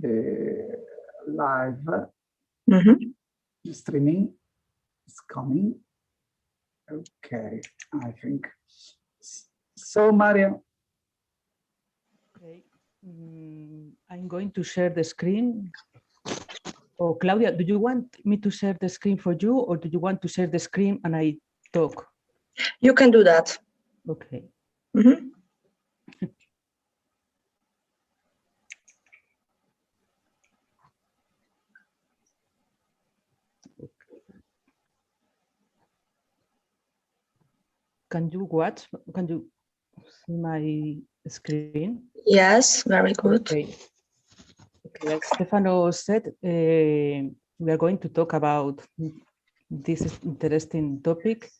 the live streaming is coming. Okay, I think. So, Mario. Okay, I'm going to share the screen. Oh, Claudia, do you want me to share the screen for you, or do you want to share the screen and I talk? You can do that. Okay. Can you watch? Can you see my screen? Yes, very good. Okay. Okay, as Stefano said, we are going to talk about this interesting topic,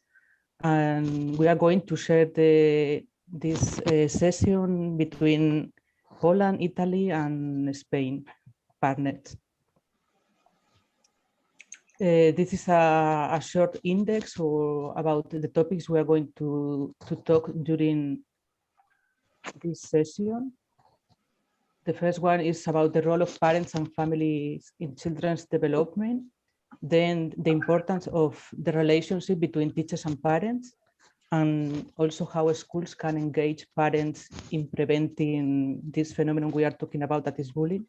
and we are going to share this session between Poland, Italy, and Spain partners. This is a short index or about the topics we are going to talk during this session. The first one is about the role of parents and families in children's development. Then the importance of the relationship between teachers and parents, and also how schools can engage parents in preventing this phenomenon we are talking about, that is bullying.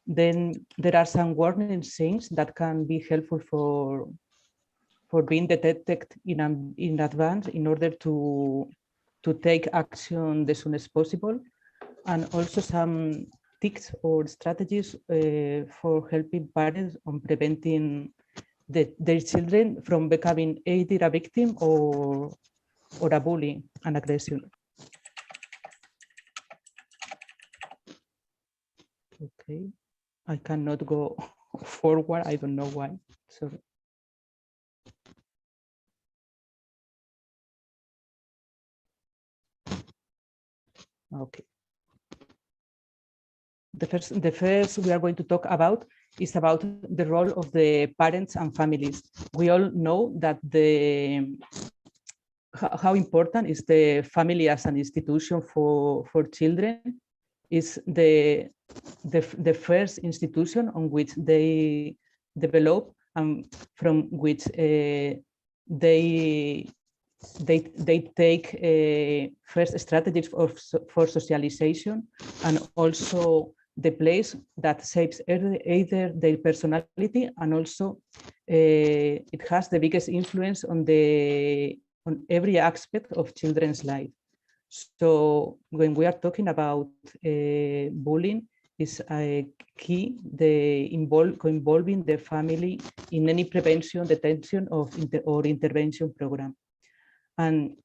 Then there are some warning signs that can be helpful for being detected in advance in order to take action as soon as possible, and also some tips or strategies for helping parents on preventing their children from becoming either a victim or a bully and aggression. Okay, I cannot go forward. I don't know why. Sorry. Okay. The first we are going to talk about is about the role of the parents and families. We all know that how important is the family as an institution for children. Is the first institution on which they develop and from which they take first strategies for socialization, and also the place that shapes either their personality, and also it has the biggest influence on every aspect of children's life. So when we are talking about bullying, is a key involving the family in any prevention, detention or intervention program. And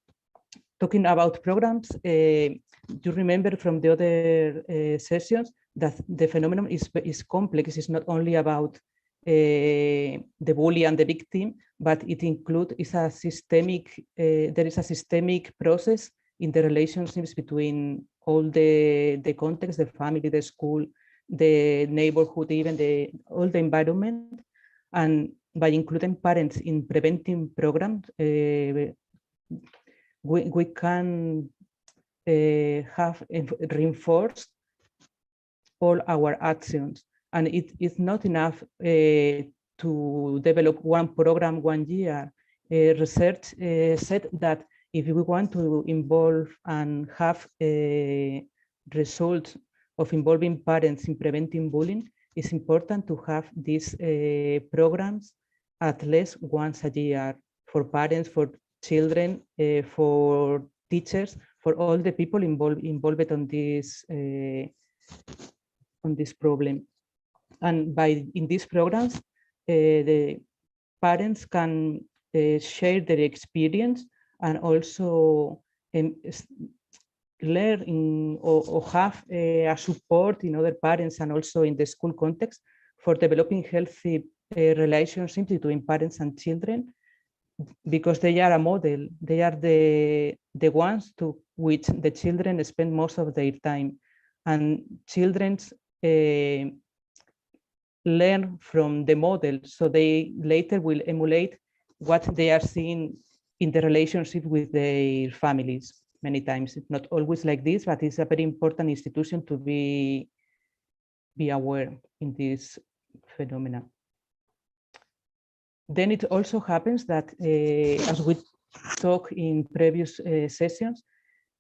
talking about programs, you remember from the other sessions that the phenomenon is complex. It's not only about the bully and the victim, but it includes there is a systemic process in the relationships between all the context, the family, the school, the neighborhood, even all the environment. And by including parents in preventing programs, we can have reinforced all our actions. And it is not enough to develop one program 1 year. Research said that if we want to involve and have results of involving parents in preventing bullying, it's important to have these programs at least once a year for parents, for children, for teachers, for all the people involved on this problem. And in these programs, the parents can share their experience and also learn or have a support in other parents and also in the school context for developing healthy relationships between parents and children, because they are a model. They are the ones to which the children spend most of their time, and children learn from the model, so they later will emulate what they are seeing in the relationship with their families. Many times it's not always like this, but it's a very important institution to be be aware in this phenomena. Then it also happens that, as we talked in previous sessions,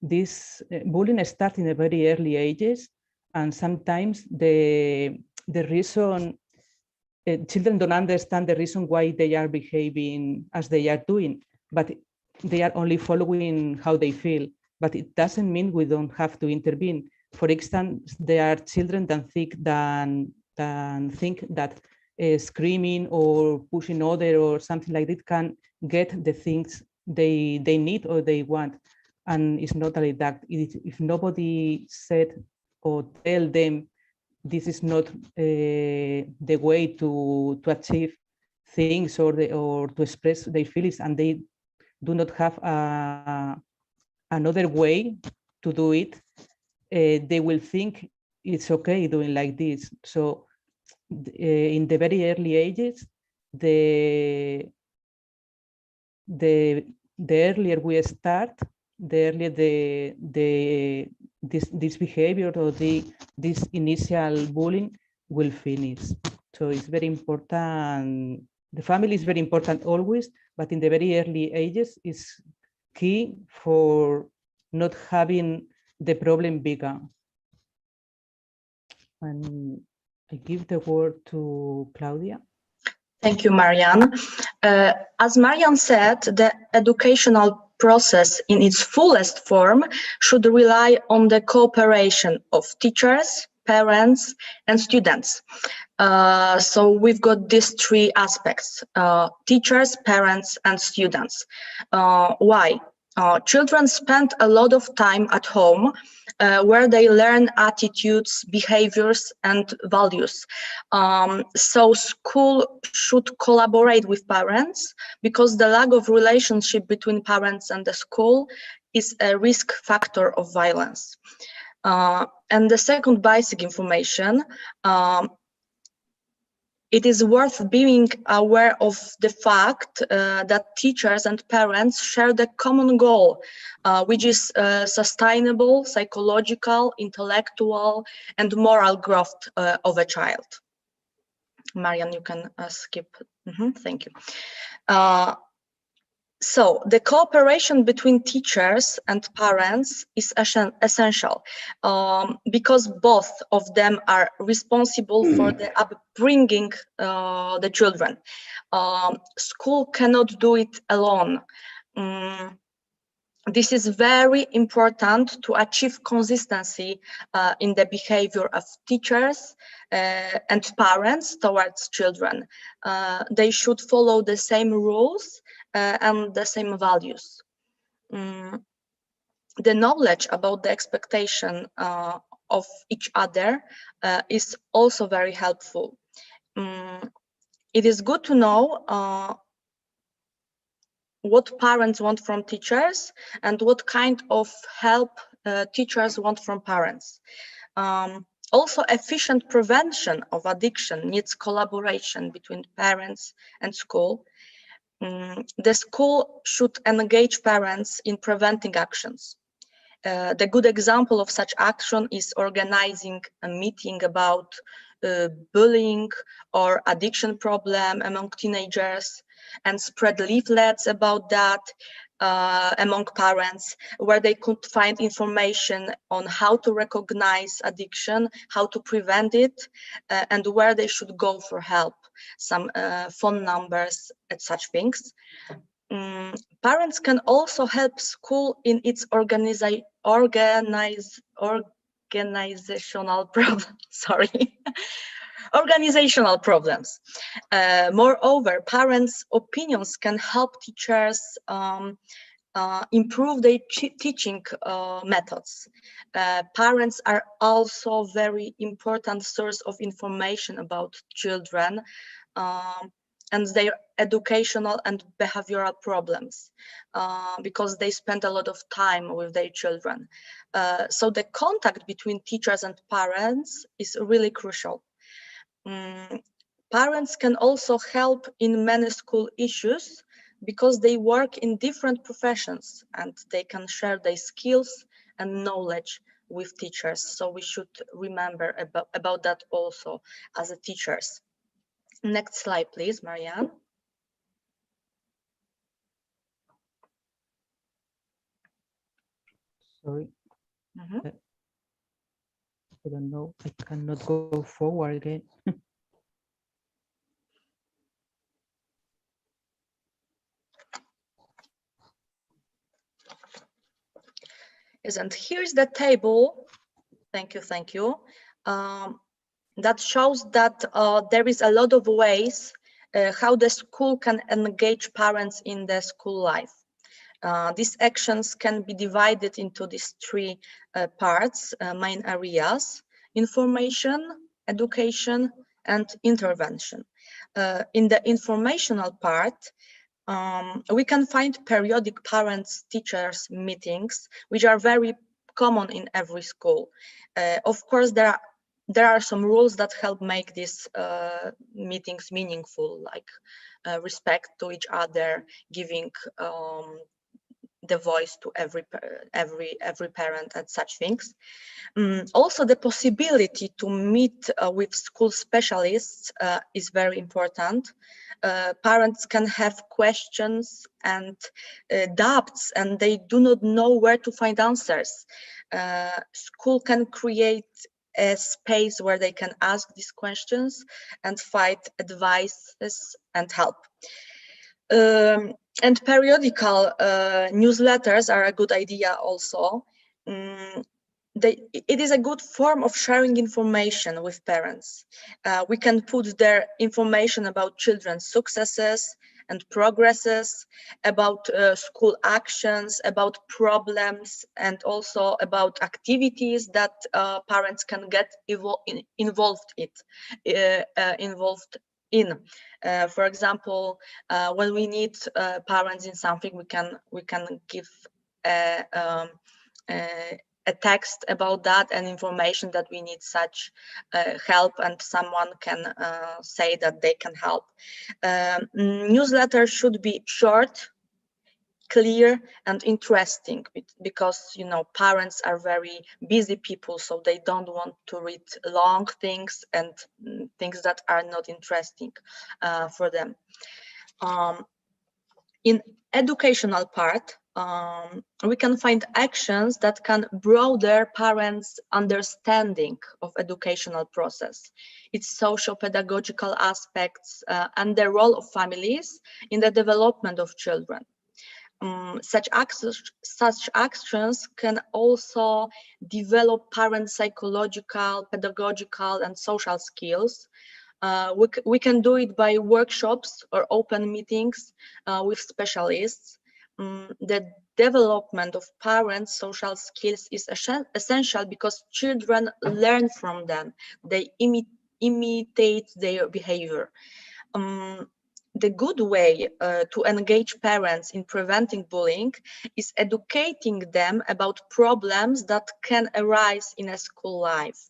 this bullying starts in the very early ages, and sometimes the reason children don't understand the reason why they are behaving as they are doing, but they are only following how they feel. But it doesn't mean we don't have to intervene. For instance, there are children that think that screaming or pushing other or something like that can get the things they need or they want. And it's not like that. If nobody said or tell them this is not the way to achieve things or to express their feelings, and they do not have another way to do it, they will think it's okay doing like this. So in the very early ages, the earlier we start, the earlier this behavior or this initial bullying will finish. So it's very important. The family is very important always, but in the very early ages is key for not having the problem bigger. And I give the word to Claudia. Thank you, Marianne. As Marianne said, the educational process in its fullest form should rely on the cooperation of teachers, parents, and students. So we've got these three aspects, teachers, parents, and students. Why? Children spend a lot of time at home where they learn attitudes, behaviors, and values. So school should collaborate with parents, because the lack of relationship between parents and the school is a risk factor of violence. And the second basic information, it is worth being aware of the fact that teachers and parents share the common goal, which is sustainable, psychological, intellectual, and moral growth of a child. Marianne, you can skip. Thank you. So the cooperation between teachers and parents is essential, because both of them are responsible for the upbringing the children. School cannot do it alone. This is very important to achieve consistency in the behavior of teachers and parents towards children. They should follow the same rules and the same values. The knowledge about the expectation of each other is also very helpful. It is good to know what parents want from teachers and what kind of help teachers want from parents. Also, efficient prevention of addiction needs collaboration between parents and school. The school should engage parents in preventing actions. The good example of such action is organizing a meeting about bullying or addiction problem among teenagers, and spread leaflets about that among parents, where they could find information on how to recognize addiction, how to prevent it, and where they should go for help, some phone numbers and such things. Parents can also help school in its organizational problems. Organizational problems. Moreover, parents' opinions can help teachers improve their teaching methods. Parents are also very important source of information about children and their educational and behavioral problems, because they spend a lot of time with their children. So the contact between teachers and parents is really crucial. Parents can also help in many school issues, because they work in different professions and they can share their skills and knowledge with teachers. So we should remember about that also as a teachers. Next slide, please, Marianne. Sorry. Mm-hmm. I don't know. I cannot go forward again. Yes, and here's the table. Thank you. That shows that there is a lot of ways how the school can engage parents in the school life. These actions can be divided into these three parts, main areas: information, education, and intervention. In the informational part, we can find periodic parents-teachers meetings, which are very common in every school. Of course, there are some rules that help make these meetings meaningful, like respect to each other, giving the voice to every parent, and such things. Also, the possibility to meet with school specialists is very important. Parents can have questions and doubts, and they do not know where to find answers. School can create a space where they can ask these questions and find advices and help. And periodical newsletters are a good idea also. It is a good form of sharing information with parents. We can put their information about children's successes and progresses, about school actions, about problems, and also about activities that parents can get involved in. For example, when we need parents in something, we can give a text about that and information that we need such help, and someone can say that they can help. Newsletters should be short, clear, and interesting, because parents are very busy people, so they don't want to read long things and things that are not interesting for them. In educational part, we can find actions that can broaden parents' understanding of educational process, its socio-pedagogical aspects, and the role of families in the development of children. Such actions can also develop parents' psychological, pedagogical, and social skills. We can do it by workshops or open meetings with specialists. The development of parents' social skills is essential because children learn from them. They imitate their behavior. The good way to engage parents in preventing bullying is educating them about problems that can arise in a school life.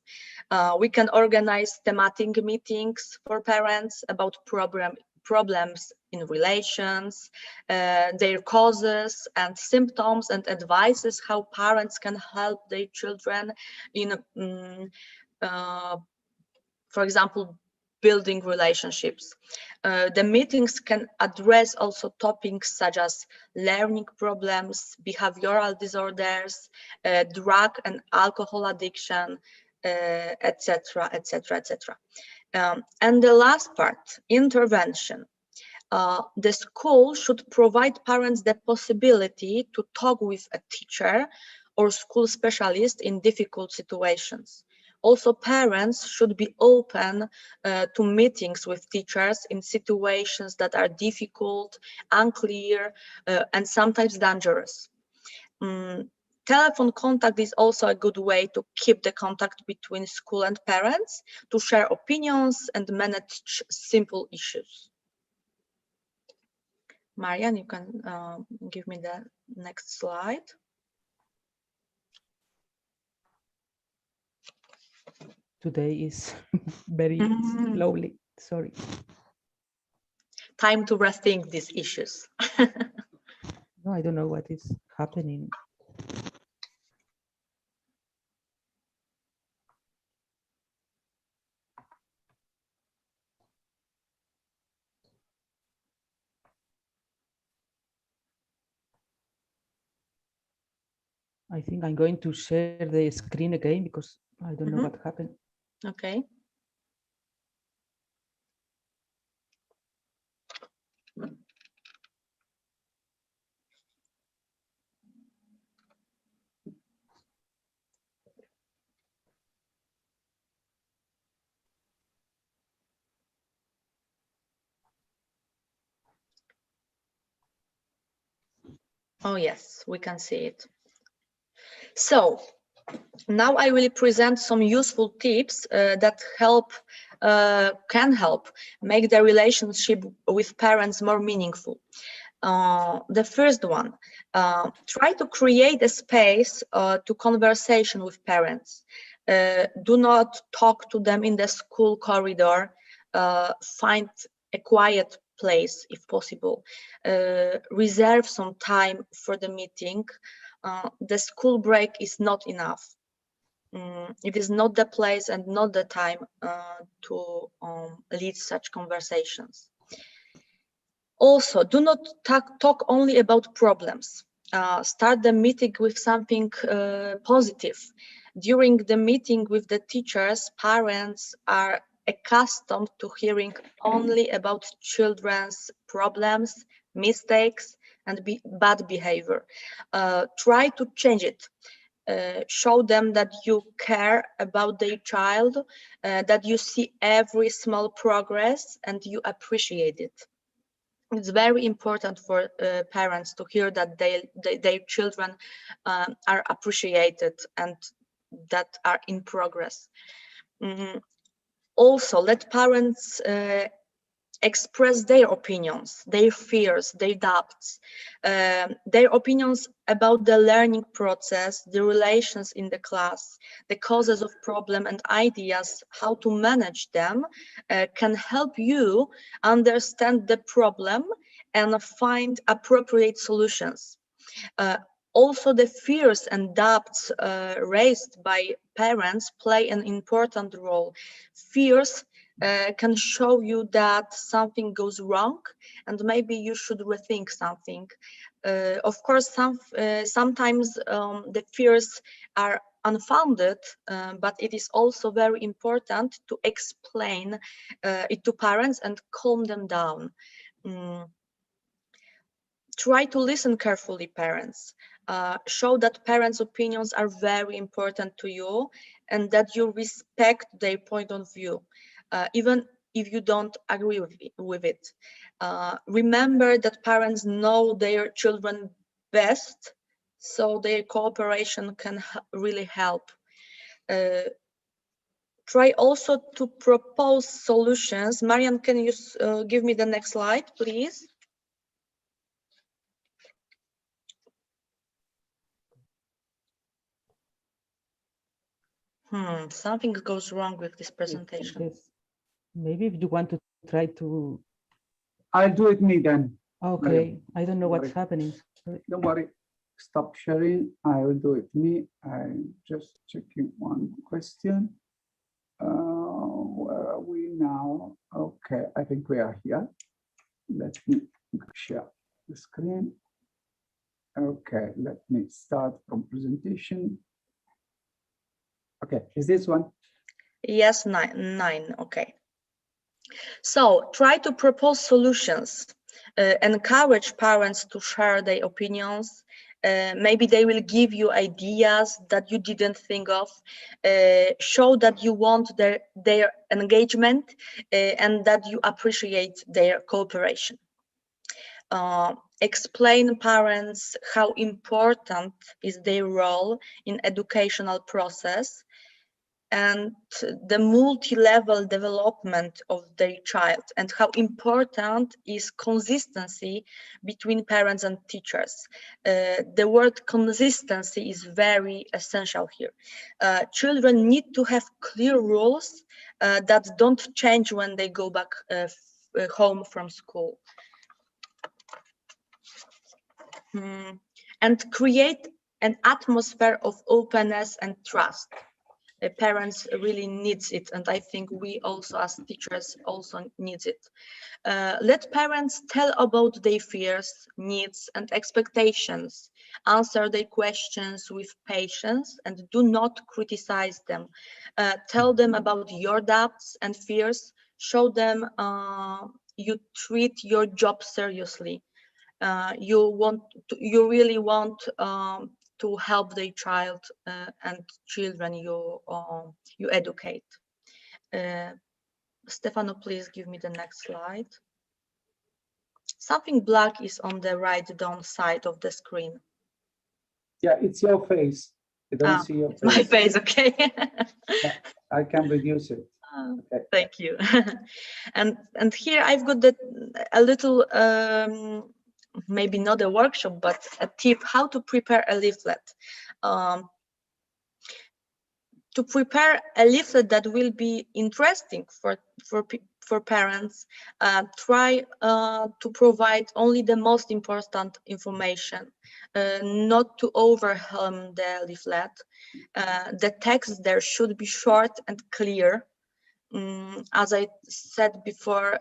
We can organize thematic meetings for parents about problems in relations, their causes and symptoms, and advices how parents can help their children in, for example, building relationships. The meetings can address also topics such as learning problems, behavioral disorders, drug and alcohol addiction, etc., etc., etc. And the last part, intervention. The school should provide parents the possibility to talk with a teacher or school specialist in difficult situations. Also, parents should be open to meetings with teachers in situations that are difficult, unclear, and sometimes dangerous. Telephone contact is also a good way to keep the contact between school and parents, to share opinions and manage simple issues. Marianne, you can give me the next slide. Today is very slowly, sorry. Time to rethink these issues. No, I don't know what is happening. I think I'm going to share the screen again because I don't know what happened. Okay. Oh, yes, we can see it. So now I will present some useful tips that can help make the relationship with parents more meaningful. The first one, try to create a space to conversation with parents. Do not talk to them in the school corridor. Find a quiet place if possible. Reserve some time for the meeting. The school break is not enough. It is not the place and not the time to lead such conversations. Also, do not talk only about problems. Start the meeting with something positive. During the meeting with the teachers, parents are accustomed to hearing only about children's problems, mistakes, and bad behavior. Try to change it. Show them that you care about their child, that you see every small progress and you appreciate it. It's very important for parents to hear that their children are appreciated and that are in progress. Also, let parents express their opinions, their fears, their doubts, their opinions about the learning process, the relations in the class, the causes of problem and ideas, how to manage them, can help you understand the problem and find appropriate solutions. Also, the fears and doubts raised by parents play an important role. Fears can show you that something goes wrong and maybe you should rethink something. Of course, sometimes the fears are unfounded, but it is also very important to explain it to parents and calm them down. Try to listen carefully, parents. Show that parents' opinions are very important to you and that you respect their point of view, even if you don't agree with it. Remember that parents know their children best, so their cooperation can really help. Try also to propose solutions. Marian, can you give me the next slide, please? Something goes wrong with this presentation. Yes. Maybe if you want to try to. I'll do it me then. Okay, I don't know what's happening. Sorry. Don't worry. Stop sharing. I will do it me. I'm just checking one question. Where are we now? Okay, I think we are here. Let me share the screen. Okay, let me start from presentation. Okay, is this one? Yes, nine, okay. So try to propose solutions, encourage parents to share their opinions. Maybe they will give you ideas that you didn't think of. Show that you want their engagement and that you appreciate their cooperation. Explain parents how important is their role in educational process and the multi-level development of their child and how important is consistency between parents and teachers. The word consistency is very essential here. Children need to have clear rules that don't change when they go back home from school. And create an atmosphere of openness and trust. parents really needs it, and I think we also as teachers also needs it. Let parents tell about their fears, needs, and expectations. Answer their questions with patience and do not criticize them. Tell them about your doubts and fears. Show them you treat your job seriously. You really want to help the child and children you educate. Stefano, please give me the next slide. Something black is on the right down side of the screen. Yeah, it's your face. I don't see your face. My face, okay. I can reduce it. Okay. Thank you. and here I've got a little, maybe not a workshop, but a tip how to prepare a leaflet. To prepare a leaflet that will be interesting for parents, try to provide only the most important information, not to overwhelm the leaflet. The text there should be short and clear. As I said before,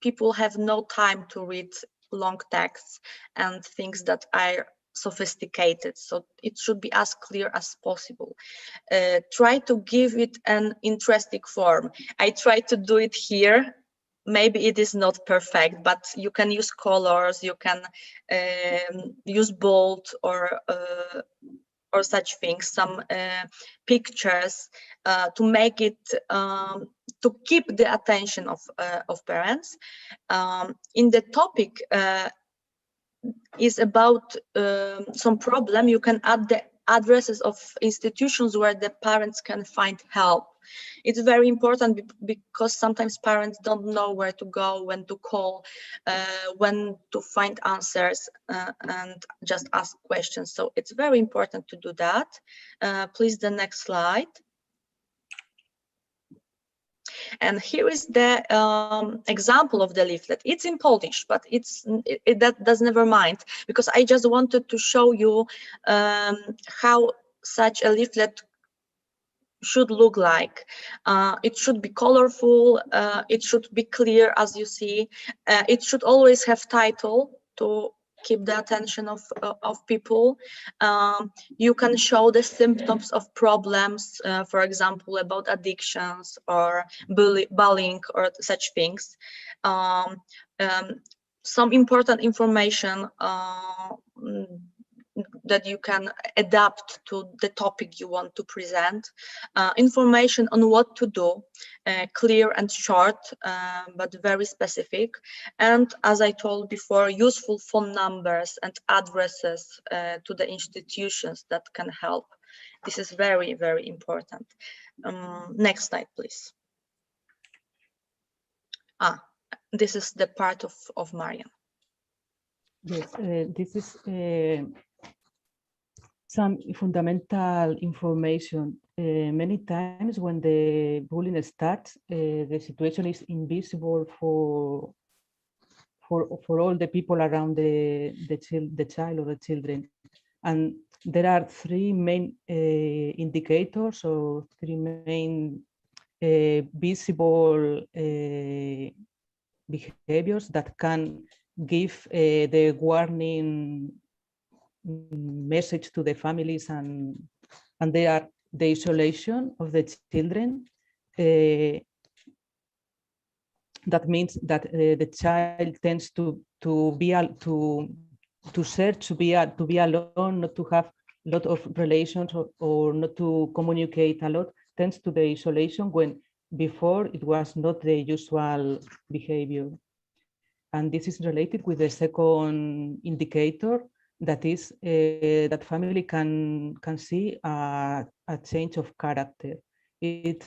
people have no time to read long texts and things that are sophisticated, so it should be as clear as possible. Try to give it an interesting form. I try to do it here. Maybe it is not perfect, but you can use colors, you can use bold or such things, some pictures to make it to keep the attention of parents. In the topic is about some problem, you can add the addresses of institutions where the parents can find help. It's very important because sometimes parents don't know where to go, when to call, when to find answers, and just ask questions. So it's very important to do that. Please, the next slide. And here is the example of the leaflet. It's in Polish, but that does never mind, because I just wanted to show you how such a leaflet should look like. It should be colorful, it should be clear, as you see. It should always have title to keep the attention of people. You can show the symptoms of problems, for example, about addictions or bullying or such things. Some important information that you can adapt to the topic you want to present. Information on what to do, clear and short, but very specific. And as I told before, useful phone numbers and addresses to the institutions that can help. This is very, very important. Next slide, please. This is the part of Marian. Yes, this is some fundamental information. Many times when the bullying starts, the situation is invisible for all the people around the child or the children. And there are three main indicators or three main visible behaviors that can give the warning message to the families, and they are the isolation of the children. That means that the child tends to search to be alone, not to have a lot of relations, or not to communicate a lot, tends to the isolation, when before it was not the usual behavior. And this is related with the second indicator, that is that family can see a change of character. It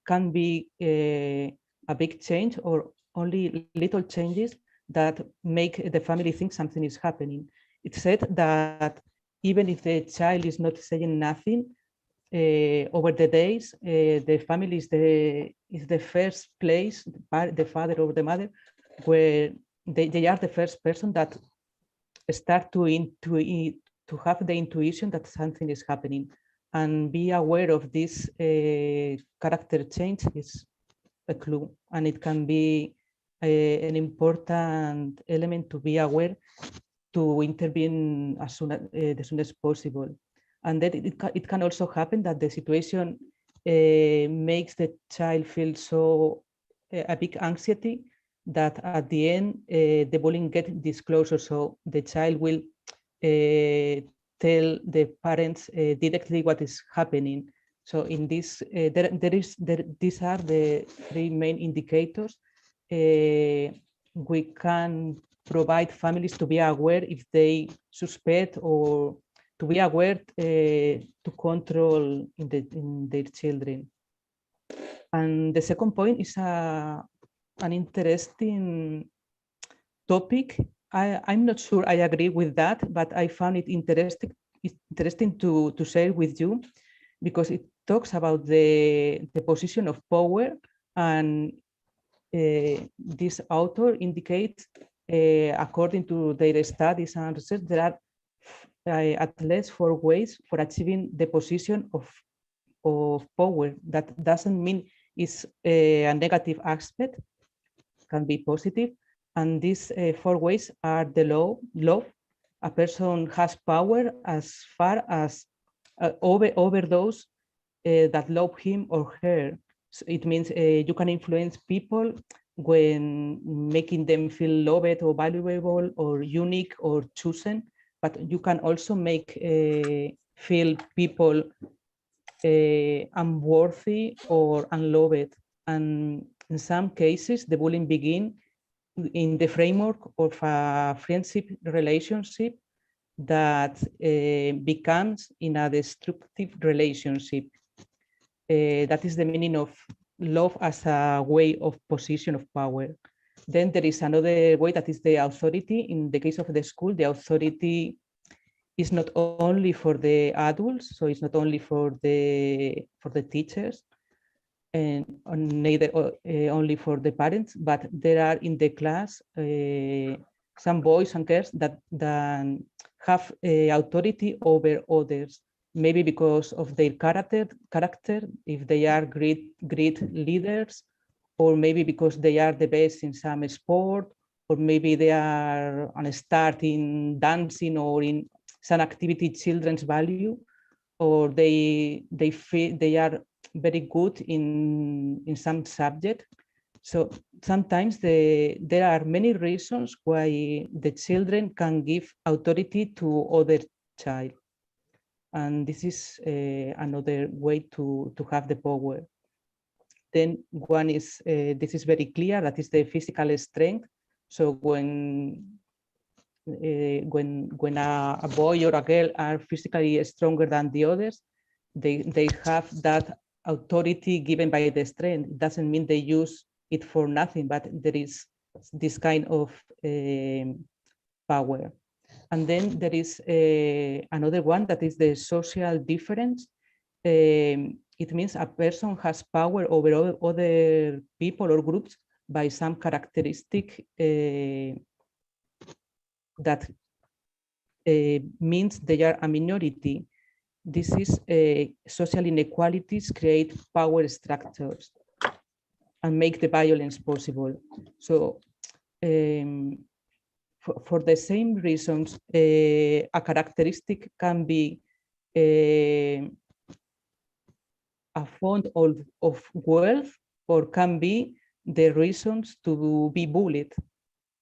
can be a big change or only little changes that make the family think something is happening. It's said that even if the child is not saying nothing, over the days, the family is the first place, the father or the mother, where they are the first person that start to have the intuition that something is happening. and be aware of this character change is a clue, and it can be an important element to be aware to intervene as soon as possible. And then it can also happen that the situation makes the child feel so a big anxiety that at the end the bullying gets disclosure. So the child will tell the parents directly what is happening. So in this, these are the three main indicators. We can provide families to be aware if they suspect, or to be aware to control in their children. And the second point is an interesting topic. I'm not sure I agree with that, but I found it interesting to share with you, because it talks about the position of power, and this author indicates, according to their studies and research, there are at least 4 ways for achieving the position of power. That doesn't mean it's a negative aspect, can be positive. And these 4 ways are the love. A person has power as far as over those that love him or her. So it means you can influence people when making them feel loved or valuable or unique or chosen, but you can also make feel people unworthy or unloved. And in some cases, the bullying begins in the framework of a friendship relationship that becomes in a destructive relationship. That is the meaning of love as a way of position of power. Then there is another way, that is the authority. In the case of the school, the authority is not only for the adults, so it's not only for the teachers, and neither only for the parents, but there are in the class some boys and girls that have authority over others, maybe because of their character, if they are great leaders, or maybe because they are the best in some sport, or maybe they are on a start in dancing or in some activity children's value, or they feel they are very good in some subject. So sometimes there are many reasons why the children can give authority to other child. And this is another way to have the power. Then one is, this is very clear, that is the physical strength. So when a boy or a girl are physically stronger than the others, they have that authority given by the strength. It doesn't mean they use it for nothing, but there is this kind of power. And then there is another one, that is the social difference. It means a person has power over other people or groups by some characteristic that means they are a minority. This is social inequalities create power structures and make the violence possible. So for the same reasons, a characteristic can be a font of wealth, or can be the reasons to be bullied.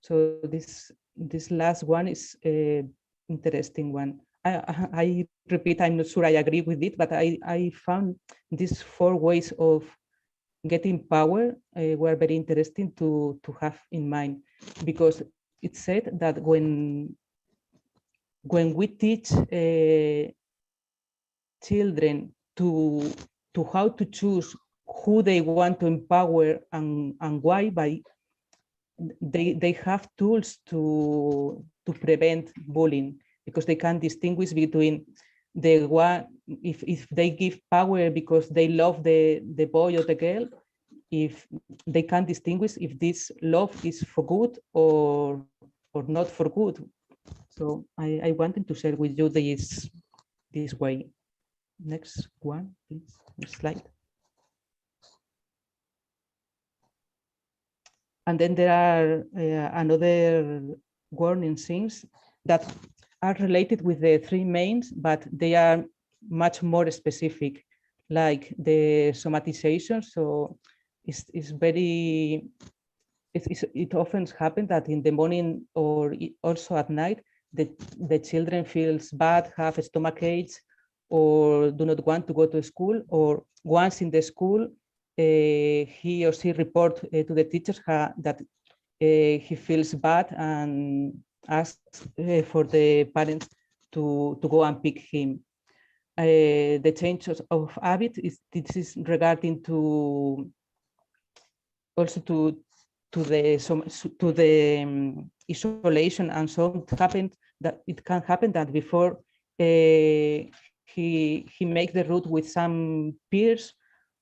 So this last one is an interesting one. I repeat, I'm not sure I agree with it, but I found these 4 ways of getting power were very interesting to have in mind, because it said that when we teach children to how to choose who they want to empower and why, by they have tools to prevent bullying, because they can distinguish between the one, if they give power because they love the boy or the girl, if they can distinguish if this love is for good or not for good. So I wanted to share with you this way. Next one, please. Next slide. And then there are another warning signs that are related with the three mains, but they are much more specific, like the somatization. So it's very, it often happens that in the morning or also at night, the children feels bad, have stomach aches, or do not want to go to school, or once in the school, he or she report to the teachers that he feels bad and asks for the parents to go and pick him. The changes of habit this is regarding to also to the isolation, and so it can happen that before he make the route with some peers,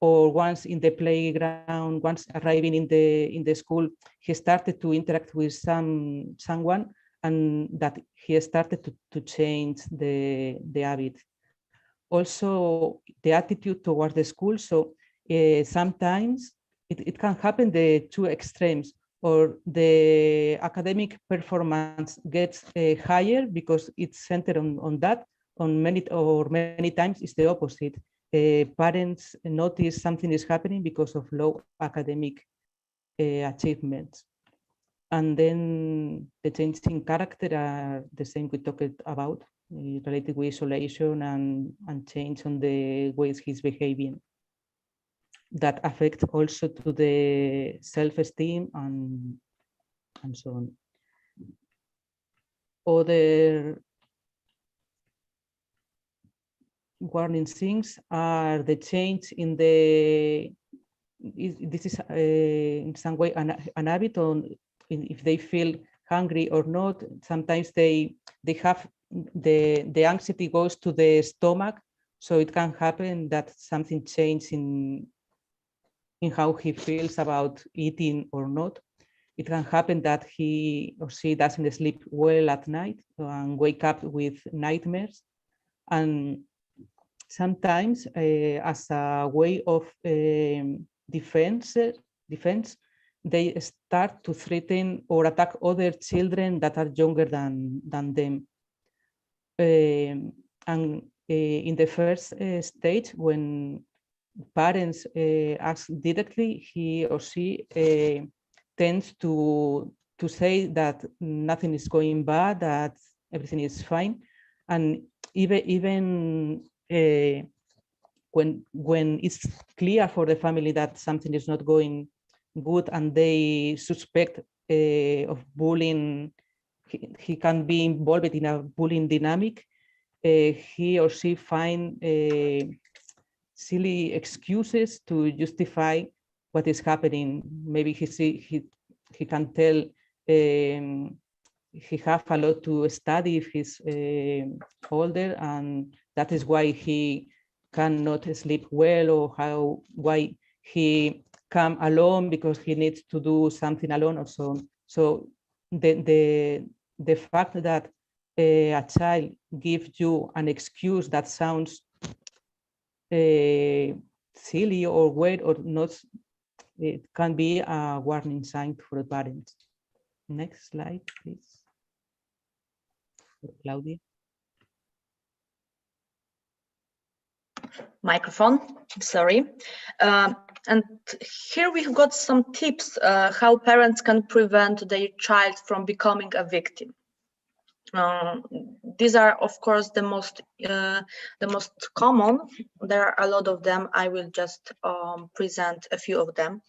or once in the playground, once arriving in the school, he started to interact with someone, and that he started to change the habit. Also, the attitude towards the school. So sometimes it can happen the two extremes, or the academic performance gets higher because it's centered on that. On many times it's the opposite. Parents notice something is happening because of low academic achievements. And then the change in character are the same we talked about, related with isolation and change on the ways he's behaving. That affect also to the self-esteem and so on. Other warning signs are the change in the, this is in some way an habit on if they feel hungry or not. Sometimes they have the anxiety goes to the stomach, so it can happen that something changes in how he feels about eating or not. It can happen that he or she doesn't sleep well at night and wake up with nightmares. And sometimes as a way of defense, they start to threaten or attack other children that are younger than them. And in the first stage, when parents ask directly, he or she tends to say that nothing is going bad, that everything is fine, and even when it's clear for the family that something is not going good and they suspect of bullying, he can be involved in a bullying dynamic, he or she find silly excuses to justify what is happening. Maybe he can tell he have a lot to study if he's older, and that is why he cannot sleep well, or why he come alone because he needs to do something alone or so on. So the fact that a child gives you an excuse that sounds silly or weird or not, it can be a warning sign for the parents. Next slide, please. Claudia. Microphone, sorry. And here we've got some tips how parents can prevent their child from becoming a victim. These are, of course, the most common. There are a lot of them. I will just present a few of them.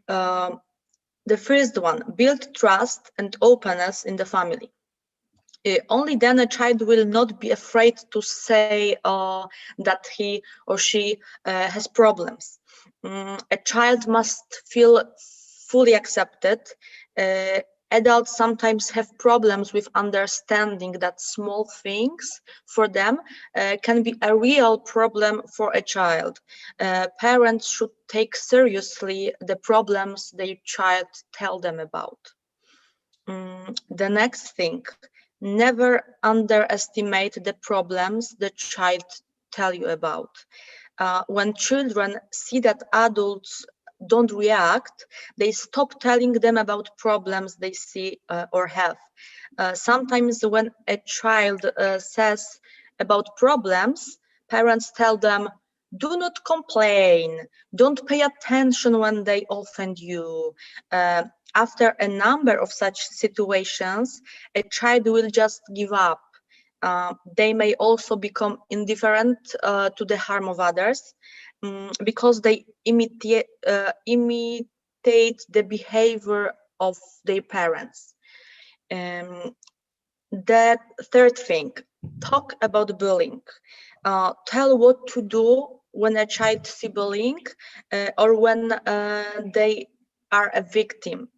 The first one: build trust and openness in the family. Only then a child will not be afraid to say that he or she has problems. A child must feel fully accepted. Adults sometimes have problems with understanding that small things for them can be a real problem for a child. Parents should take seriously the problems their child tell them about. The next thing: never underestimate the problems the child tell you about. When children see that adults don't react, they stop telling them about problems they see or have. Sometimes when a child says about problems, parents tell them, do not complain, don't pay attention when they offend you. After a number of such situations, a child will just give up. They may also become indifferent to the harm of others because they imitate the behavior of their parents. The third thing, talk about bullying. Tell what to do when a child sees bullying or when they are a victim.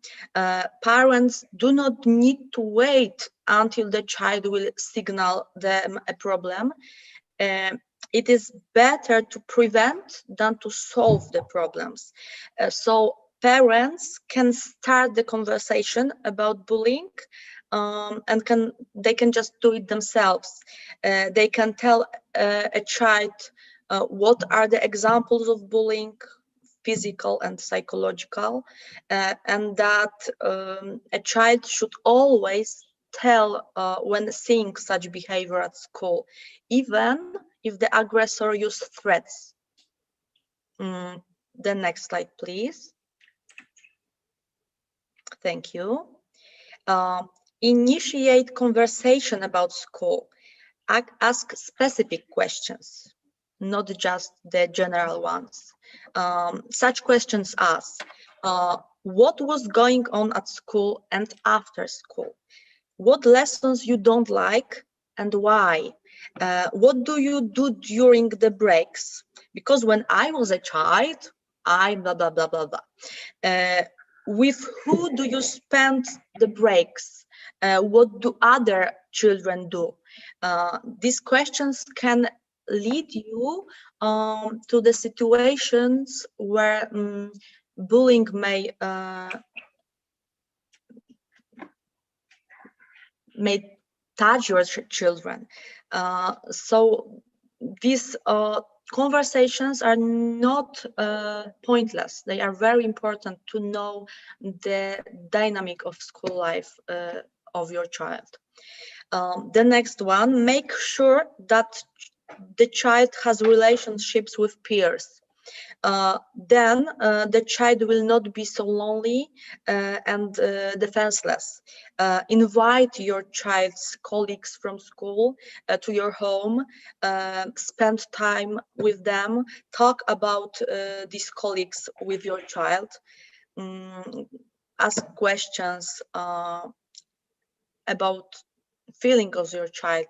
Parents do not need to wait until the child will signal them a problem. It is better to prevent than to solve the problems. So parents can start the conversation about bullying and they can just do it themselves. They can tell a child what are the examples of bullying, physical and psychological, and that a child should always tell when seeing such behavior at school, even if the aggressor used threats. The next slide, please. Thank you. Initiate conversation about school. Ask specific questions, not just the general ones. Such questions as, what was going on at school and after school? What lessons you don't like and why? What do you do during the breaks? Because when I was a child, I blah, blah, blah, blah, blah. With who do you spend the breaks? What do other children do? These questions can lead you to the situations where bullying may touch your children. So these conversations are not pointless. They are very important to know the dynamic of school life of your child. The next one, make sure that the child has relationships with peers. Then the child will not be so lonely and defenseless. Invite your child's colleagues from school to your home, spend time with them, talk about these colleagues with your child, ask questions about feeling of your child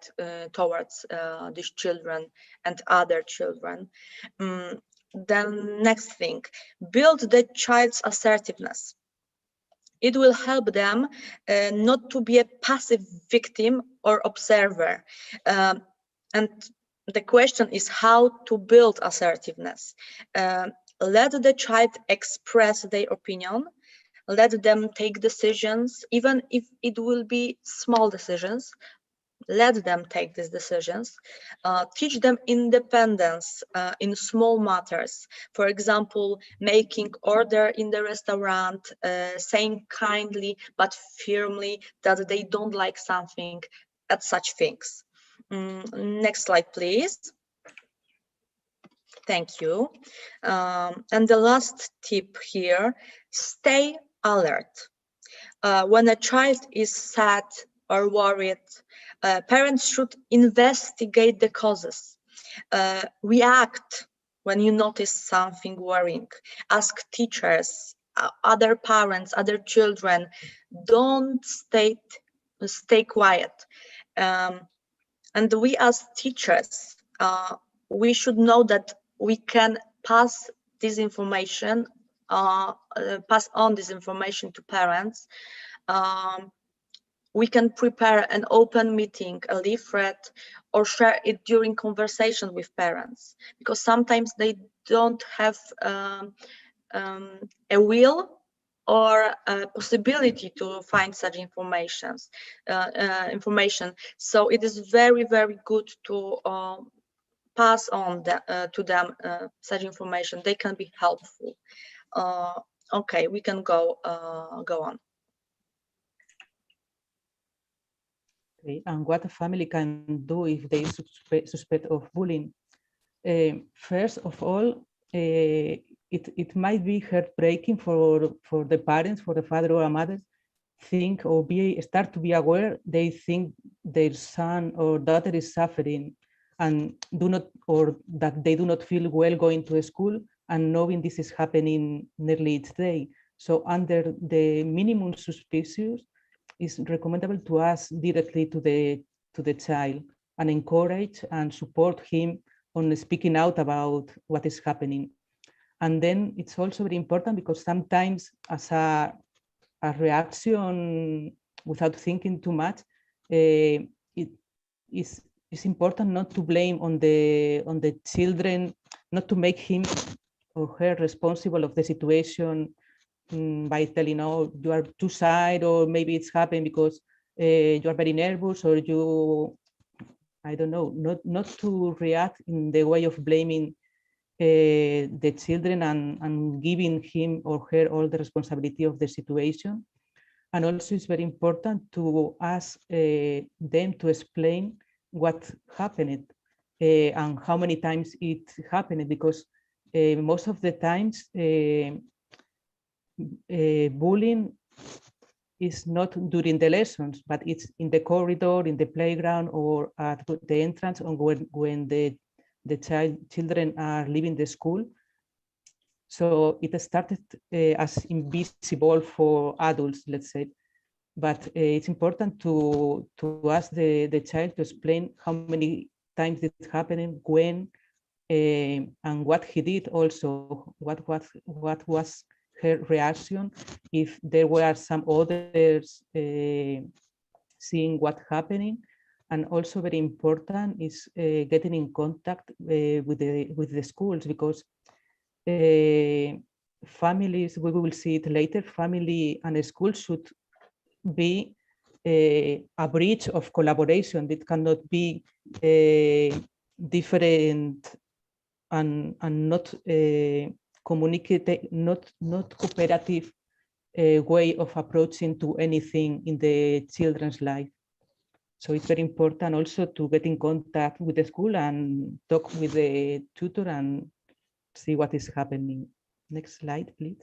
towards these children and other children. Then next thing, build the child's assertiveness. It will help them not to be a passive victim or observer. And the question is how to build assertiveness. Let the child express their opinion. Let them take decisions, even if it will be small decisions. Let them take these decisions. Teach them independence in small matters. For example, making order in the restaurant, saying kindly but firmly that they don't like something, at such things. Next slide, please. Thank you. And the last tip here, stay alert. When a child is sad or worried, parents should investigate the causes. React when you notice something worrying. Ask teachers, other parents, other children. Don't stay quiet. And we as teachers, we should know that we can pass this information, pass on this information to parents. We can prepare an open meeting, a leaflet, or share it during conversation with parents, because sometimes they don't have a will or a possibility to find such information. So it is very, very good to pass on to them such information, they can be helpful. Okay, we can go on. Okay. And what a family can do if they suspect of bullying. First of all, it might be heartbreaking for the parents, for the father or a mother, think or start to be aware they think their son or daughter is suffering and that they do not feel well going to school and knowing this is happening nearly each day. So under the minimum suspicious, it's recommendable to ask directly to the child and encourage and support him on speaking out about what is happening. And then it's also very important because sometimes as a reaction without thinking too much, it is important not to blame on the children, not to make him or her responsible of the situation by telling, oh, you are too sad, or maybe it's happened because you are very nervous, or you, I don't know, not to react in the way of blaming the children and giving him or her all the responsibility of the situation. And also it's very important to ask them to explain what happened and how many times it happened, because most of the times bullying is not during the lessons, but it's in the corridor, in the playground, or at the entrance, or when the children are leaving the school. So it started as invisible for adults, let's say, but it's important to ask the child to explain how many times it's happening, when, and what he did. Also, what was her reaction, if there were some others seeing what's happening. And also very important is getting in contact with the schools, because families, we will see it later, family and school should be a bridge of collaboration. It cannot be different and not communicate, not cooperative way of approaching to anything in the children's life. So it's very important also to get in contact with the school and talk with the tutor and see what is happening. Next slide, please.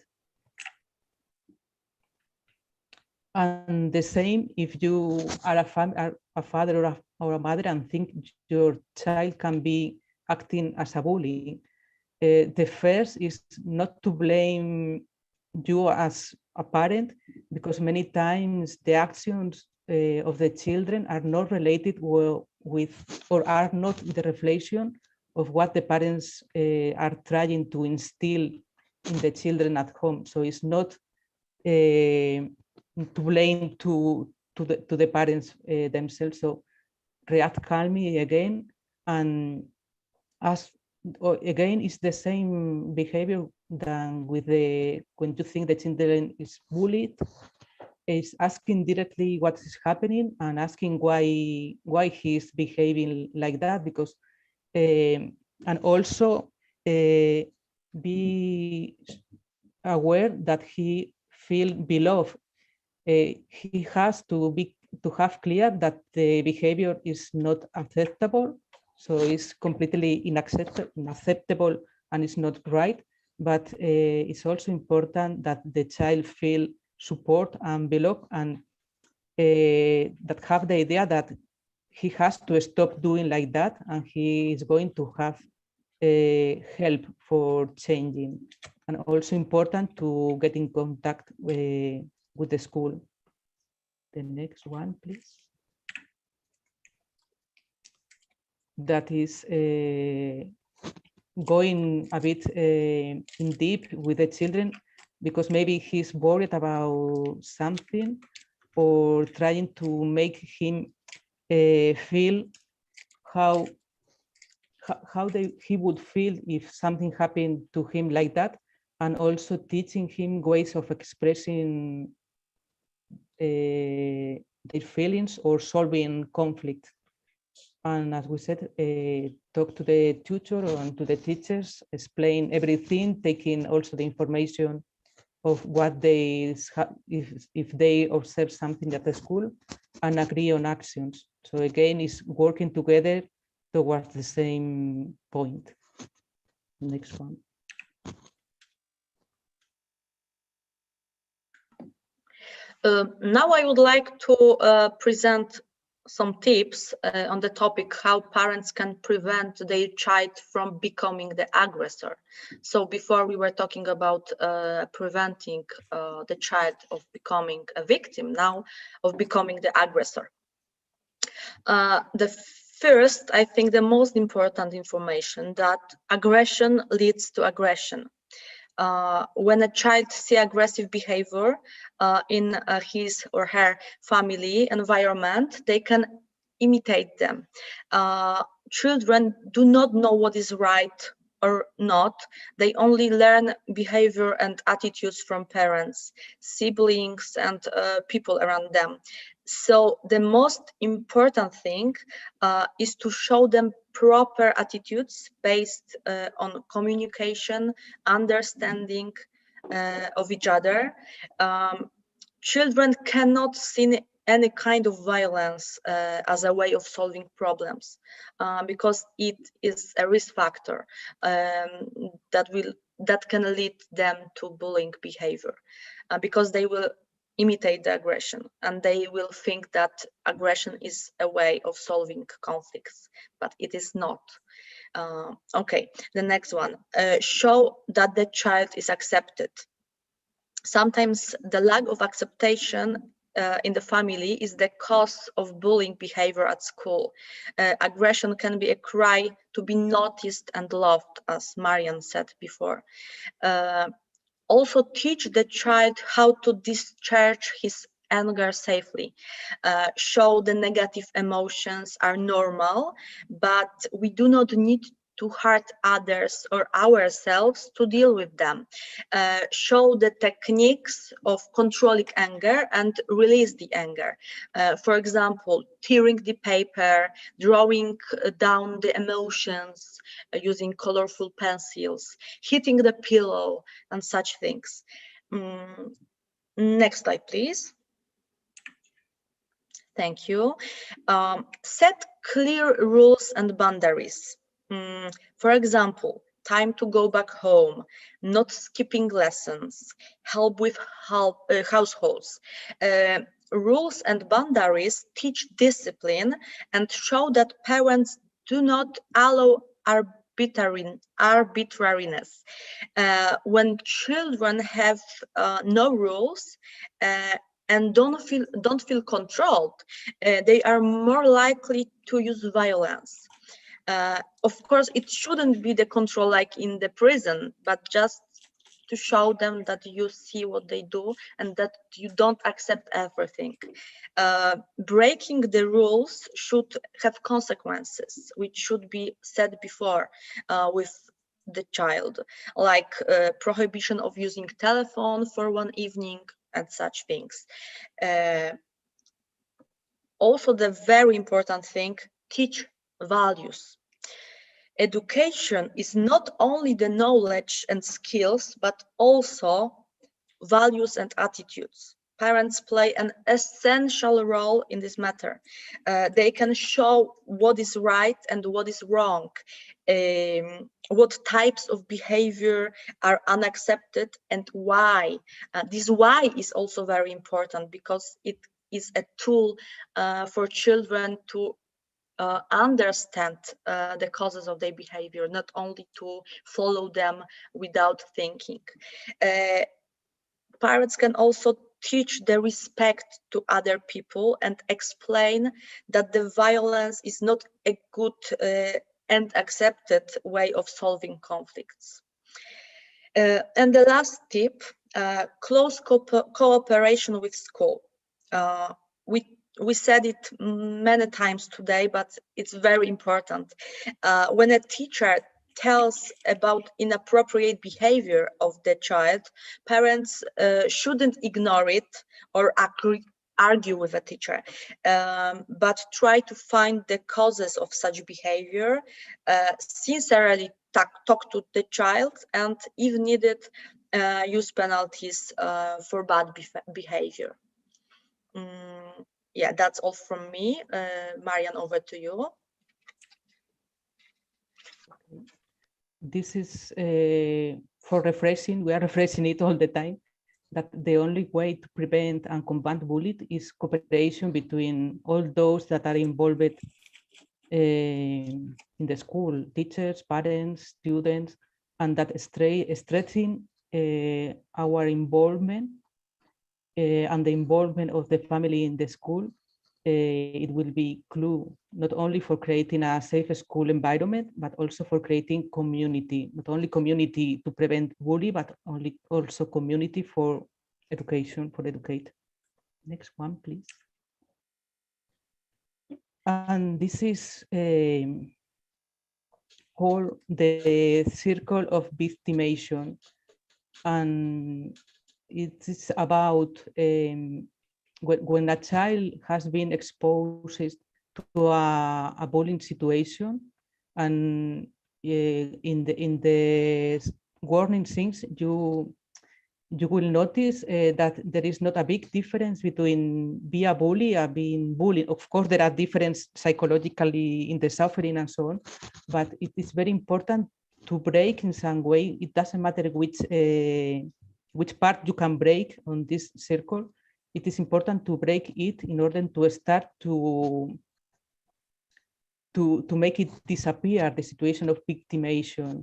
And the same, if you are a father or a mother and think your child can be acting as a bully, the first is not to blame you as a parent, because many times the actions of the children are not related with, or are not the reflection of what the parents are trying to instill in the children at home. So it's not to blame to the parents themselves. So react calmly again, and as again, it's the same behavior than with when you think the children is bullied. Is asking directly what is happening and asking why he's behaving like that, because and also be aware that he feel beloved. He has to have clear that the behavior is not acceptable, so it's completely unacceptable and it's not right. But it's also important that the child feel support and beloved, and that have the idea that he has to stop doing like that, and he is going to have help for changing. And also important to get in contact with the school. The next one, please. That is going a bit in deep with the children, because maybe he's worried about something, or trying to make him feel how he would feel if something happened to him like that, and also teaching him ways of expressing their feelings or solving conflict. And as we said, talk to the tutor and to the teachers, explain everything, taking also the information of what they if they observe something at the school, and agree on actions. So again, it's working together towards the same point. Next one. Now I would like to present some tips on the topic how parents can prevent their child from becoming the aggressor. So before we were talking about preventing the child of becoming a victim, now of becoming the aggressor. The first, I think the most important information, that aggression leads to aggression. When a child sees aggressive behavior in his or her family environment, they can imitate them. Children do not know what is right or not. They only learn behavior and attitudes from parents, siblings, and people around them. So the most important thing is to show them proper attitudes based on communication, understanding of each other. Children cannot see any kind of violence as a way of solving problems because it is a risk factor that can lead them to bullying behavior because they will imitate the aggression and they will think that aggression is a way of solving conflicts, but it is not. Okay, the next one, show that the child is accepted. Sometimes the lack of acceptation in the family is the cause of bullying behavior at school. Aggression can be a cry to be noticed and loved, as Marian said before. Also teach the child how to discharge his anger safely. Show the negative emotions are normal, but we do not need to hurt others or ourselves to deal with them. Show the techniques of controlling anger and release the anger. For example, tearing the paper, drawing down the emotions, using colorful pencils, hitting the pillow, and such things. Next slide, please. Thank you. Set clear rules and boundaries. For example, time to go back home, not skipping lessons, help with households. Rules and boundaries teach discipline and show that parents do not allow arbitrariness. When children have no rules and don't feel controlled, they are more likely to use violence. Of course, it shouldn't be the control like in the prison, but just to show them that you see what they do and that you don't accept everything. Breaking the rules should have consequences, which should be said before with the child, like prohibition of using telephone for one evening and such things. Also, the very important thing, teach values. Education is not only the knowledge and skills, but also values and attitudes. Parents play an essential role in this matter. They can show what is right and what is wrong, what types of behavior are unaccepted and why. This why is also very important because it is a tool for children to understand the causes of their behavior, not only to follow them without thinking. Parents can also teach the respect to other people and explain that the violence is not a good and accepted way of solving conflicts. And the last tip, close cooperation with school. We said it many times today, but it's very important. When a teacher tells about inappropriate behavior of the child, parents shouldn't ignore it or argue with a teacher, but try to find the causes of such behavior, sincerely talk to the child, and if needed, use penalties for bad behavior. Yeah, that's all from me. Marian, over to you. This is for refreshing. We are refreshing it all the time, that the only way to prevent and combat bullying is cooperation between all those that are involved in the school, teachers, parents, students, and that stressing our involvement and the involvement of the family in the school. It will be clue not only for creating a safe school environment, but also for creating community, not only community to prevent bullying, but also community for education, for educate. Next one, please. And this is called the circle of victimization. And it is about when a child has been exposed to a bullying situation, and in the warning signs, you will notice that there is not a big difference between be a bully and being bullied. Of course, there are differences psychologically in the suffering and so on, but it is very important to break in some way. It doesn't matter which part you can break on this circle. It is important to break it in order to start to make it disappear, the situation of victimization.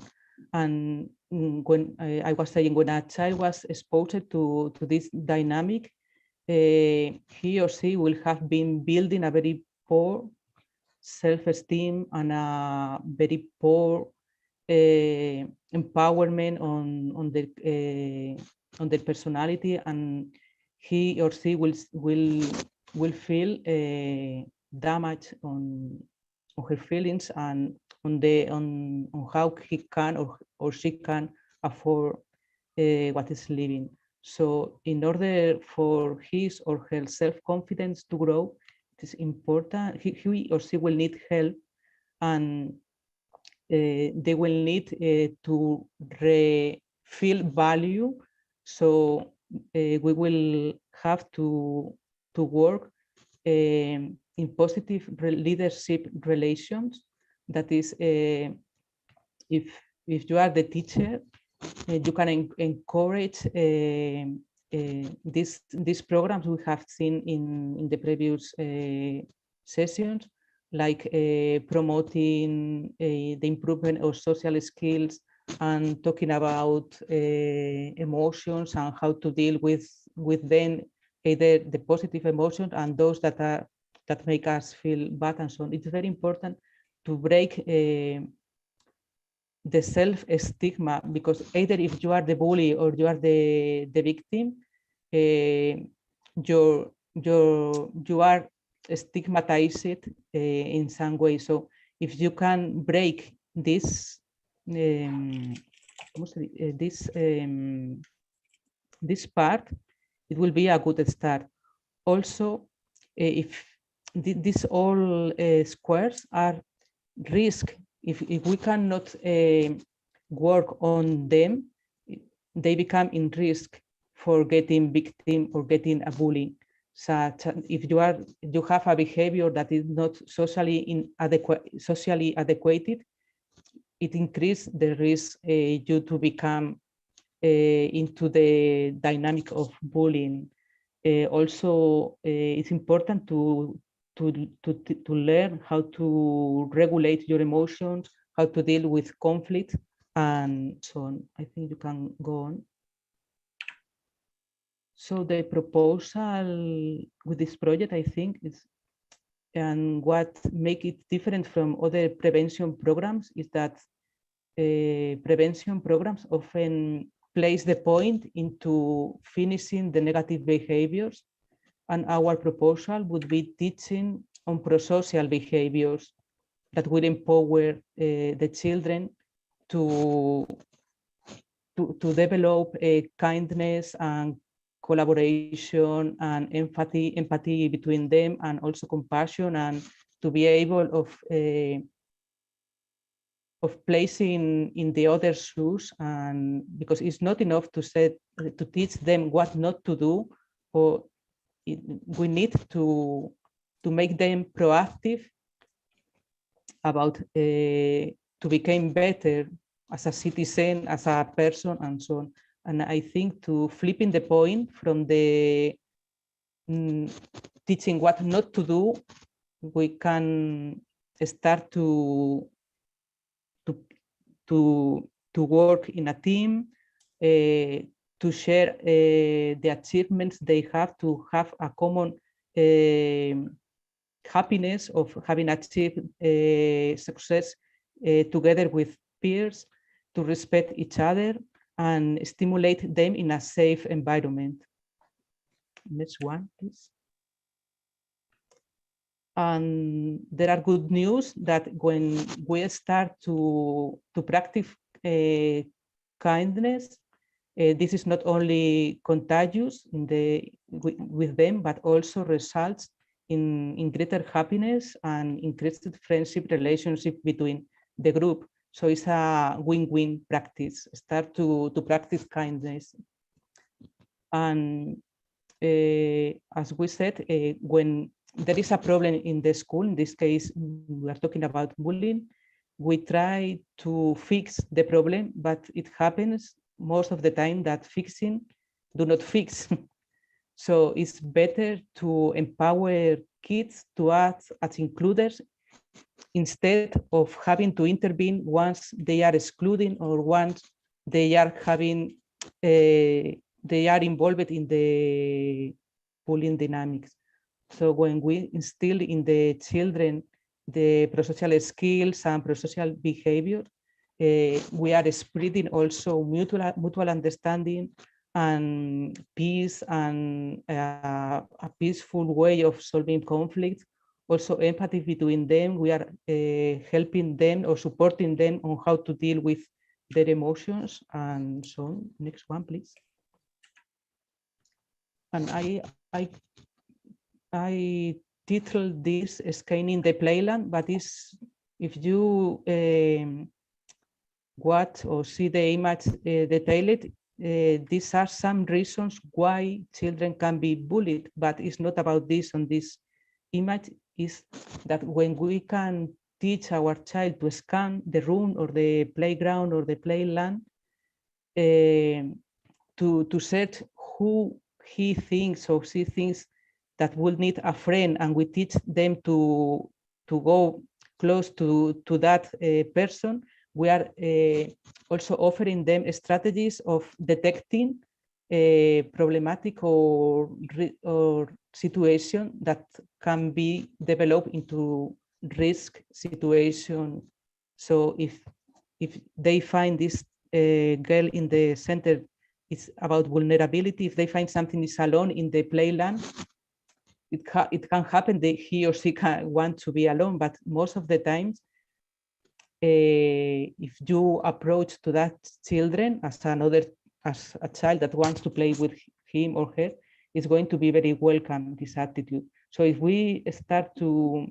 And when I was saying, when a child was exposed to this dynamic, he or she will have been building a very poor self-esteem and a very poor empowerment on their personality, and he or she will feel damage on her feelings and on how he can or she can afford what is living. So in order for his or her self-confidence to grow, it is important, he or she will need help, and they will need to feel value. So we will have to work in positive leadership relations. That is, if you are the teacher, you can encourage these programs we have seen in the previous sessions, like promoting the improvement of social skills and talking about emotions and how to deal with them, either the positive emotions and those that make us feel bad and so on. It's very important to break the self-stigma, because either if you are the bully or you are the victim, you are stigmatized in some way. So if you can break this this part, it will be a good start. Also, if these all squares are risk, if we cannot work on them, they become in risk for getting victim or getting a bullying. Such if you have a behavior that is not socially adequate, it increases the risk you to become into the dynamic of bullying. Also, it's important to learn how to regulate your emotions, how to deal with conflict, and so on. I think you can go on. So the proposal with this project, I think, is, and what make it different from other prevention programs, is that prevention programs often place the point into finishing the negative behaviors, and our proposal would be teaching on prosocial behaviors that will empower the children to develop kindness and collaboration and empathy between them, and also compassion, and to be able of placing in the other shoes. And because it's not enough to teach them what not to do, or we need to make them proactive about to become better as a citizen, as a person, and so on. And I think to flipping the point from the teaching what not to do, we can start to work in a team, to share the achievements they have, to have a common happiness of having achieved success together with peers, to respect each other and stimulate them in a safe environment. Next one, please. And there are good news that when we start to practice kindness, this is not only contagious with them, but also results in greater happiness and increased friendship relationship between the group. So it's a win-win practice. Start to practice kindness. And as we said, when there is a problem in the school, in this case, we are talking about bullying, we try to fix the problem, but it happens most of the time that fixing do not fix. So it's better to empower kids to act as includers instead of having to intervene once they are excluding or once they are having they are involved in the bullying dynamics. So when we instill in the children the prosocial skills and prosocial behavior, we are spreading also mutual understanding and peace, and a peaceful way of solving conflicts. Also empathy between them. We are helping them or supporting them on how to deal with their emotions and so on. Next one, please. And I titled this Scanning the Playland, but if you watch or see the image detailed, these are some reasons why children can be bullied, but it's not about this on this image. Is that when we can teach our child to scan the room or the playground or the playland, to search who he thinks or she thinks that will need a friend, and we teach them to go close to that person, we are also offering them strategies of detecting problematic or situation that can be developed into risk situation. So if they find this girl in the center, it's about vulnerability. If they find something is alone in the playland, it can happen that he or she can want to be alone, but most of the times, if you approach to that children as a child that wants to play with him or her, it's going to be very welcome, this attitude. So if we start to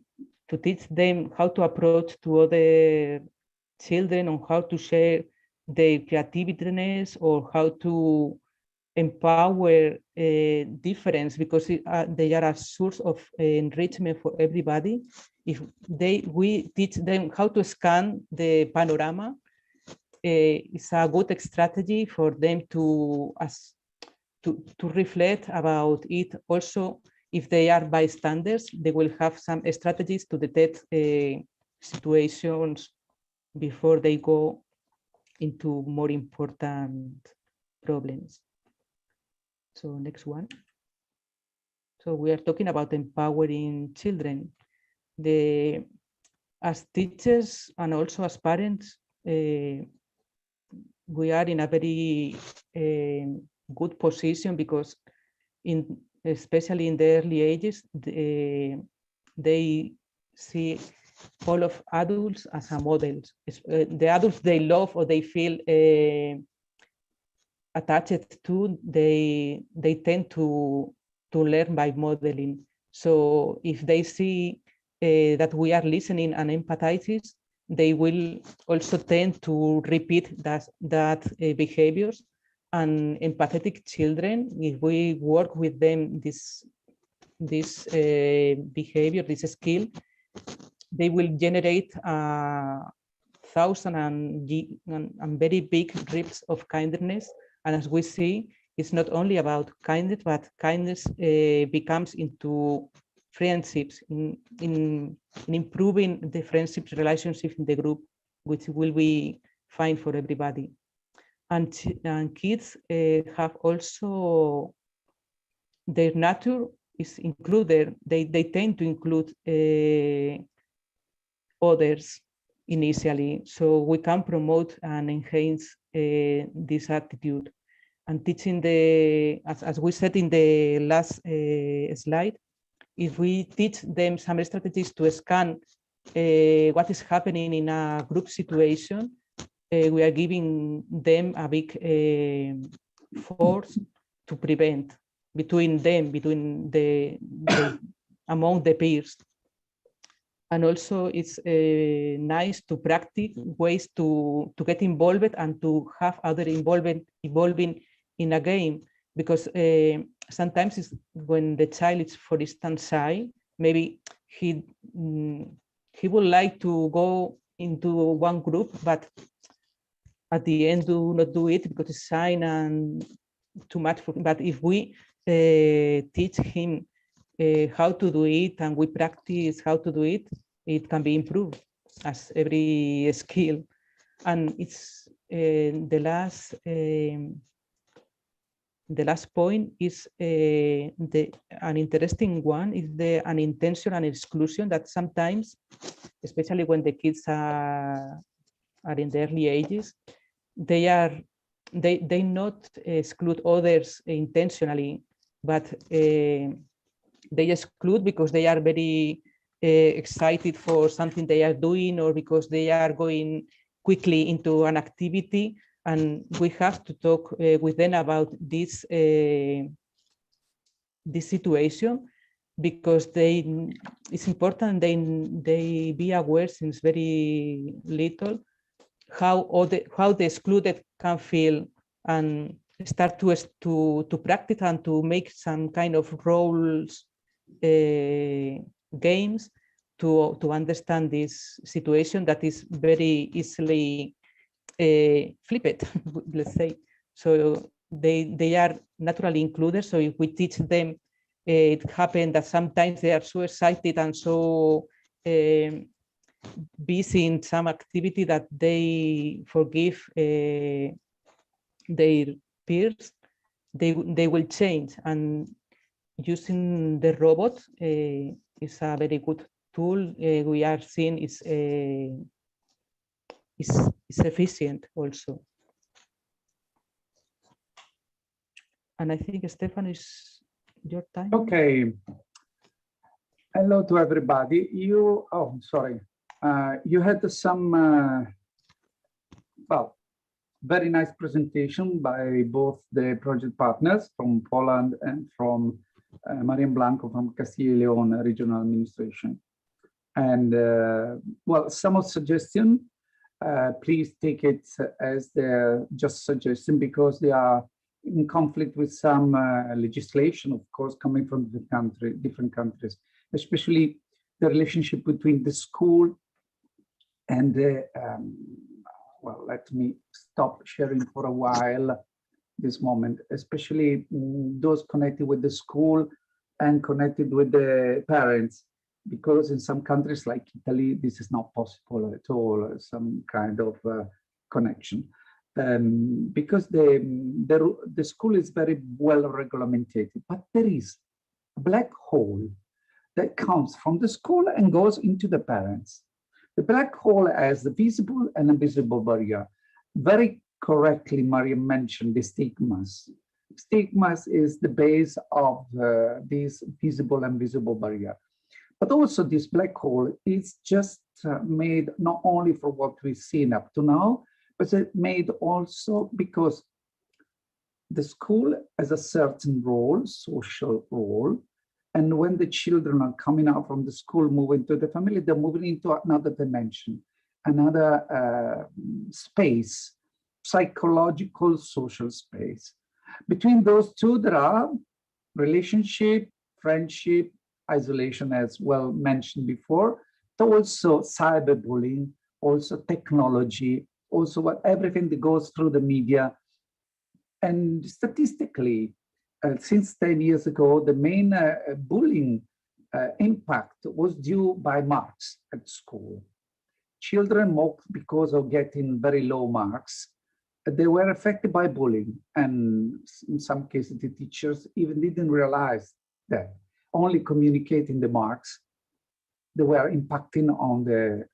teach them how to approach to other children, on how to share their creativeness, or how to empower difference, because they are a source of enrichment for everybody. If we teach them how to scan the panorama, it's a good strategy for them to reflect about it. Also, if they are bystanders, they will have some strategies to detect situations before they go into more important problems. So next one. So we are talking about empowering children. As teachers and also as parents, we are in a very good position, because especially in the early ages, they see all of adults as a model. The adults they love or they feel attached to, they tend to learn by modeling. So if they see that we are listening and empathizing, they will also tend to repeat that behaviors. And empathetic children, if we work with them this behavior, this skill, they will generate 1,000 and very big ribs of kindness. And as we see, it's not only about kindness, but kindness becomes into friendships, in improving the friendship relationship in the group, which will be fine for everybody. And kids have also, their nature is included. They tend to include others initially, so we can promote and enhance this attitude. And teaching as we said in the last slide, if we teach them some strategies to scan what is happening in a group situation, we are giving them a big force to prevent between them, between among the peers. And also it's nice to practice ways to get involved and to have other involving in a game, because sometimes it's when the child is, for instance, shy, maybe he would like to go into one group, but at the end do not do it because it's shy and too much for him. But if we teach him how to do it and we practice how to do it, it can be improved as every skill. And it's the last point is an interesting one, is the unintentional exclusion, that sometimes, especially when the kids are in the early ages, they not exclude others intentionally, but they exclude because they are very excited for something they are doing, or because they are going quickly into an activity. And we have to talk with them about this situation, because it's important they be aware since very little how the excluded can feel, and start to practice and to make some kind of roles games to understand this situation that is very easily flipped, let's say. So they are naturally included. So if we teach them, it happens that sometimes they are so excited and so busy in some activity that they forgive their peers, they will change. And using the robot is a very good tool. We are seeing is efficient also. And I think, Stefan, is your time. Okay. Hello to everybody. You had some, well, very nice presentation by both the project partners from Poland and from Marian Blanco from Castilla y León Regional Administration. And well, some of suggestion, please take it as they're just suggestion, because they are in conflict with some legislation, of course, coming from different countries, especially the relationship between the school and the, well, let me stop sharing for a while this moment, especially those connected with the school and connected with the parents, because in some countries like Italy, this is not possible at all, some kind of connection. Because the school is very well regulated, but there is a black hole that comes from the school and goes into the parents. The black hole has the visible and invisible barrier. Very correctly, Maria mentioned the stigmas. Stigmas is the base of this visible and visible barrier. But also this black hole is just made not only for what we've seen up to now, but it's made also because the school has a certain role, social role. And when the children are coming out from the school, moving to the family, they're moving into another dimension, another space, psychological, social space. Between those two, there are relationship, friendship, isolation, as well mentioned before, but also cyberbullying, also technology, also everything that goes through the media. And statistically, since 10 years ago, the main bullying impact was due by marks at school. Children mocked because of getting very low marks. They were affected by bullying, and in some cases, the teachers even didn't realize that. Only communicating the marks, they were impacting on the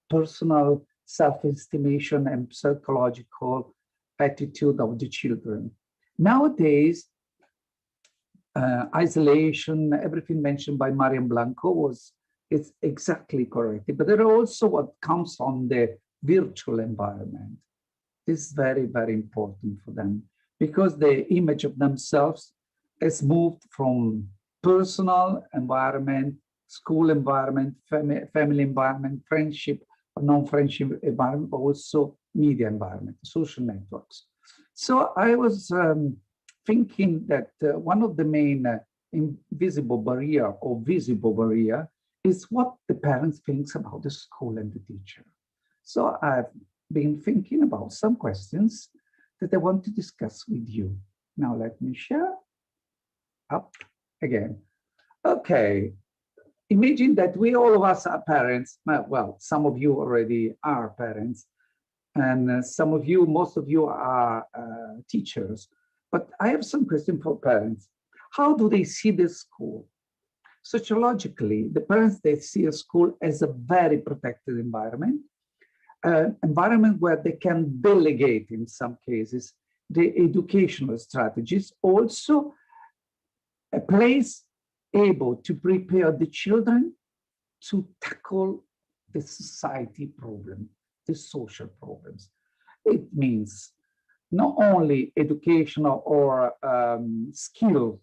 personal self-estimation and psychological attitude of the children. Nowadays, isolation, everything mentioned by Marian Blanco is exactly correct. But there are also what comes on the virtual environment. This is very, very important for them because the image of themselves has moved from personal environment, school environment, family environment, friendship, non-friendship environment, but also media environment, social networks. So I was thinking that one of the main invisible barrier or visible barrier is what the parents think about the school and the teacher. So I've been thinking about some questions that I want to discuss with you. Now let me share up again. Okay, imagine that we all of us are parents. Well, some of you already are parents, and some of you, most of you are teachers. But I have some questions for parents. How do they see the school? Sociologically, the parents, they see a school as a very protected environment, an environment where they can delegate, in some cases, the educational strategies. Also, a place able to prepare the children to tackle the society problem, the social problems. It means not only educational or skill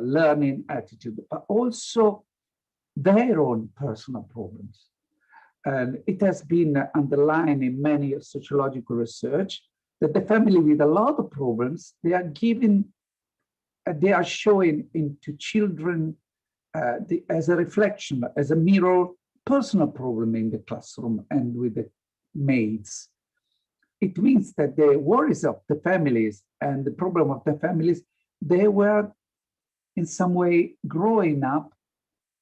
learning attitude, but also their own personal problems. And it has been underlined in many sociological research that the family with a lot of problems, they are showing into children as a reflection, as a mirror, personal problem in the classroom and with the mates. It means that the worries of the families and the problem of the families, they were in some way growing up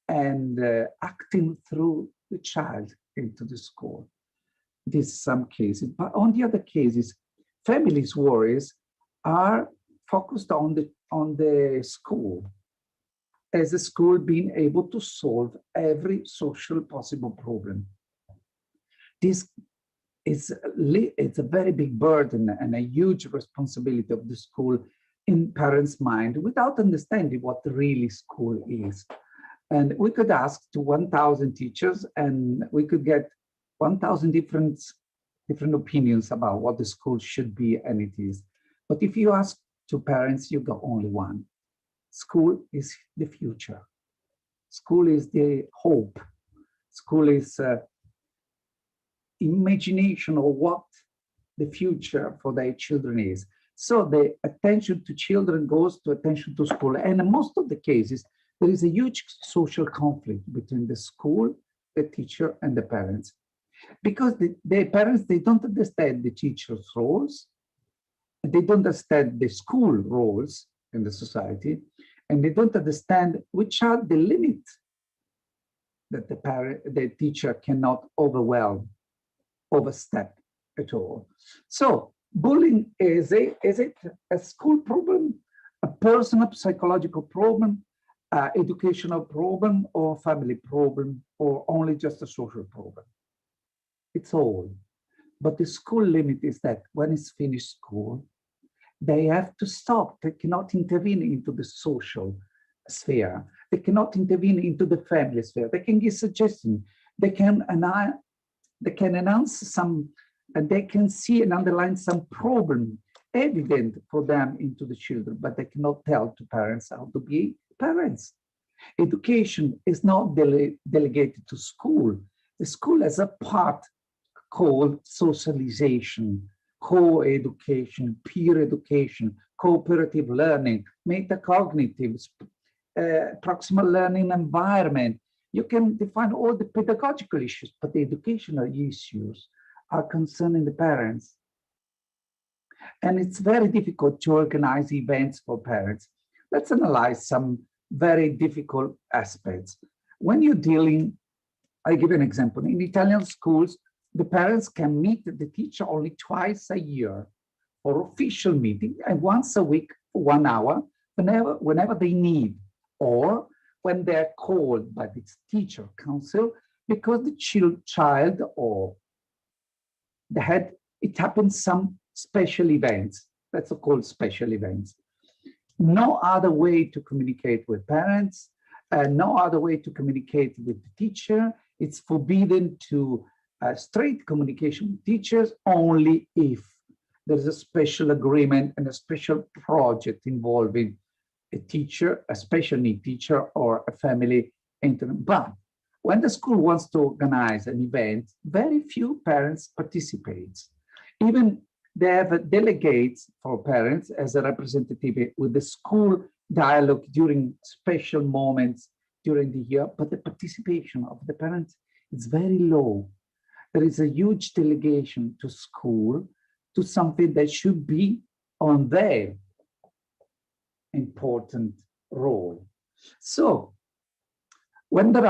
and acting through the child into the school. This is some cases, but on the other cases, families' worries are focused on the school, as a school being able to solve every social possible problem. This is it's a very big burden and a huge responsibility of the school in parents' mind without understanding what really school is. And we could ask to 1,000 teachers and we could get 1,000 different opinions about what the school should be and it is. But if you ask to parents, you got only one. School is the future. School is the hope. School is imagination of what the future for their children is. So the attention to children goes to attention to school. And in most of the cases, there is a huge social conflict between the school, the teacher, and the parents. Because the parents, they don't understand the teacher's roles, they don't understand the school roles in the society, and they don't understand which are the limits that the teacher cannot overstep at all. So bullying, is it a school problem, a personal psychological problem, educational problem, or family problem, or only just a social problem? It's all. But the school limit is that when it's finished school, they have to stop. They cannot intervene into the social sphere. They cannot intervene into the family sphere. They can give suggestions. They can announce some, and they can see and underline some problem evident for them into the children, but they cannot tell to parents how to be parents. Education is not delegated to school. The school has a part called socialization, co-education, peer education, cooperative learning, metacognitive, proximal learning environment. You can define all the pedagogical issues, but the educational issues are concerning the parents. And it's very difficult to organize events for parents. Let's analyze some very difficult aspects. When you're dealing, I give an example. In Italian schools, the parents can meet the teacher only twice a year for official meeting, and once a week for 1 hour, whenever they need, or when they're called by the teacher council, because the child or the head, it happens some special events. That's called special events. No other way to communicate with parents, no other way to communicate with the teacher. It's forbidden to straight communication with teachers only if there's a special agreement and a special project involving a teacher, a special need teacher, or a family intern. But when the school wants to organize an event, very few parents participate. Even they have delegates for parents as a representative with the school dialogue during special moments during the year, but the participation of the parents is very low. There is a huge delegation to school to something that should be on their important role. So when there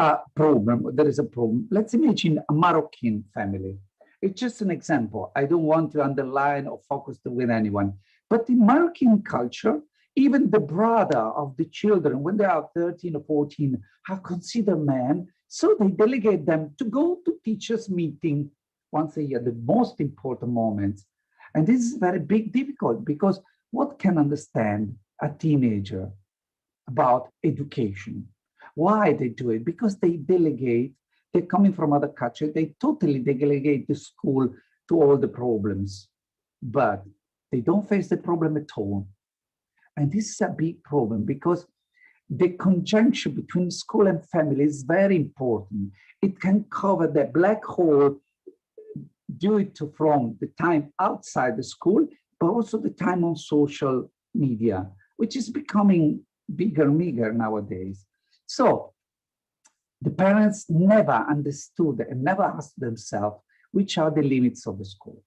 is a problem, let's imagine a Moroccan family. It's just an example. I don't want to underline or focus with anyone. But in Moroccan culture, even the brother of the children, when they are 13 or 14, are considered men. So they delegate them to go to teachers' meeting once a year, the most important moments. And this is very difficult because what can understand a teenager about education? Why they do it? Because they delegate. They're coming from other cultures. They totally delegate the school to all the problems, but they don't face the problem at all. And this is a big problem because the conjunction between school and family is very important. It can cover the black hole due to from the time outside the school, but also the time on social media, which is becoming bigger and bigger nowadays. So the parents never understood and never asked themselves which are the limits of the school.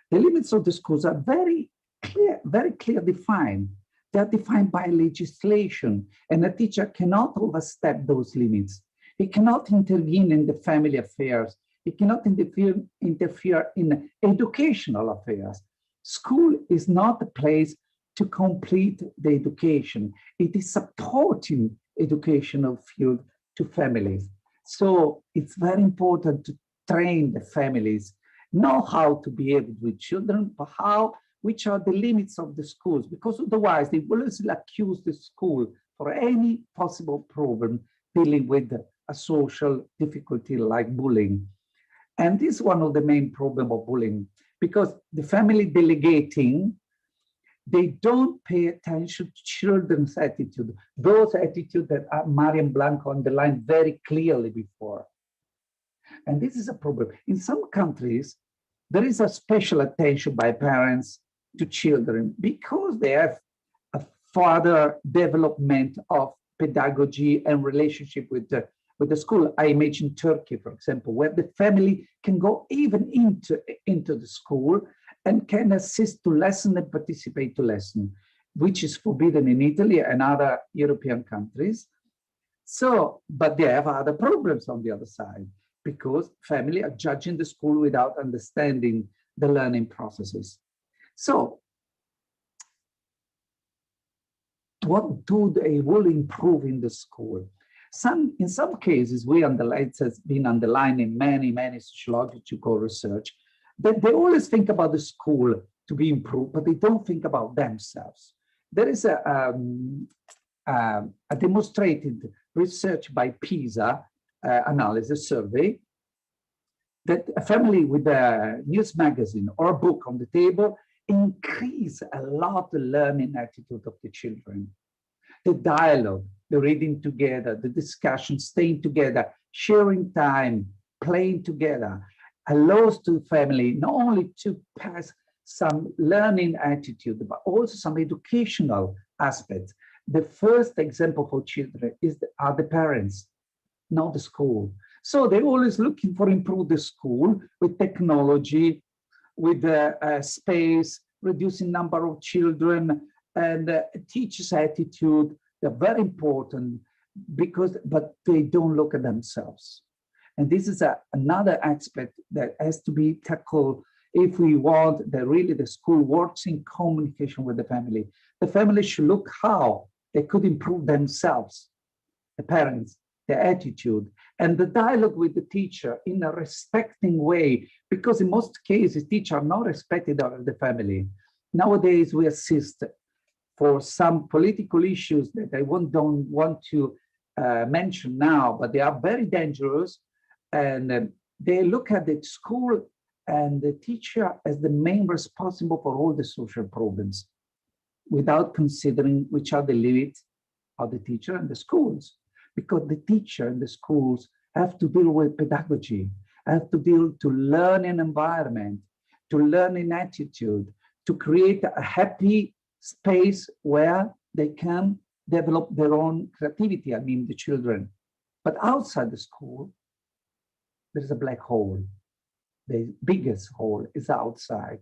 The limits of the schools are very clear defined. They are defined by legislation, and a teacher cannot overstep those limits. He cannot intervene in the family affairs. He cannot interfere in educational affairs. School is not a place to complete the education. It is supporting educational field to families. So it's very important to train the families, know how to behave with children, but which are the limits of the schools, because otherwise they will accuse the school for any possible problem dealing with a social difficulty like bullying. And this is one of the main problems of bullying, because the family delegating, they don't pay attention to children's attitude, those attitudes that Marian Blanco underlined very clearly before. And this is a problem. In some countries, there is a special attention by parents to children because they have a further development of pedagogy and relationship with the school. I imagine Turkey, for example, where the family can go even into the school and can assist to lesson and participate to lesson, which is forbidden in Italy and other European countries. So, but they have other problems on the other side because family are judging the school without understanding the learning processes. So, what do they will improve in the school? In some cases, it has been underlined in many sociological research, that they always think about the school to be improved, but they don't think about themselves. There is a demonstrated research by PISA analysis survey that a family with a news magazine or a book on the table increase a lot the learning attitude of the children. The dialogue, the reading together, the discussion, staying together, sharing time, playing together, allows to the family not only to pass some learning attitude, but also some educational aspects. The first example for children are the parents, not the school. So they're always looking for improve the school with technology, with space, reducing number of children, and teachers' attitude. They're very important but they don't look at themselves. And this is another aspect that has to be tackled if we want that really the school works in communication with the family. The family should look how they could improve themselves, the parents, their attitude, and the dialogue with the teacher in a respecting way, because in most cases, teachers are not respected out of the family. Nowadays, we assist for some political issues that I don't want to mention now, but they are very dangerous. And they look at the school and the teacher as the main responsible for all the social problems, without considering which are the limits of the teacher and the schools. Because the teacher and the schools have to deal with pedagogy, have to deal to learn an environment, to learn an attitude, to create a happy space where they can develop their own creativity, I mean the children. But outside the school, there's a black hole. The biggest hole is outside.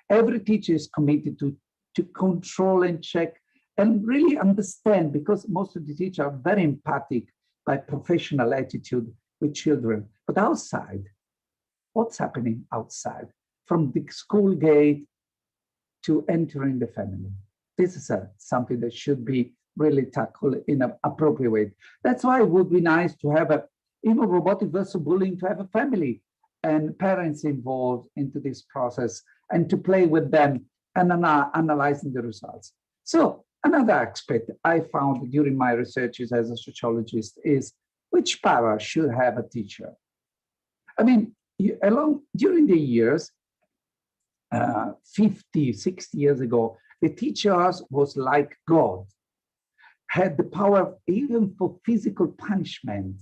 Every teacher is committed to control and check and really understand, because most of the teachers are very empathic by professional attitude with children. But outside, what's happening outside? From the school gate to entering the family. This is something that should be really tackled in an appropriate way. That's why it would be nice to have even robotic versus bullying, to have a family and parents involved into this process and to play with them and analyzing the results. So another aspect I found during my researches as a sociologist is which power should have a teacher? I mean, during the years, 50, 60 years ago, the teachers was like God, had the power even for physical punishment,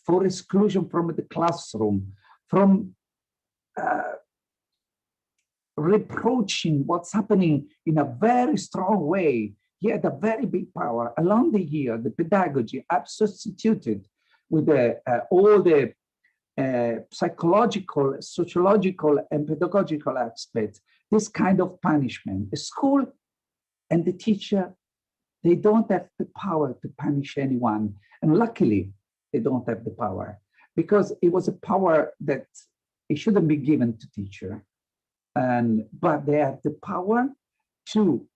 for exclusion from the classroom, from reproaching what's happening in a very strong way. He had a very big power. Along the year, the pedagogy I've substituted with all the psychological, sociological, and pedagogical aspects, this kind of punishment. The school and the teacher, they don't have the power to punish anyone. And luckily, they don't have the power, because it was a power that it shouldn't be given to teacher. But they have the power to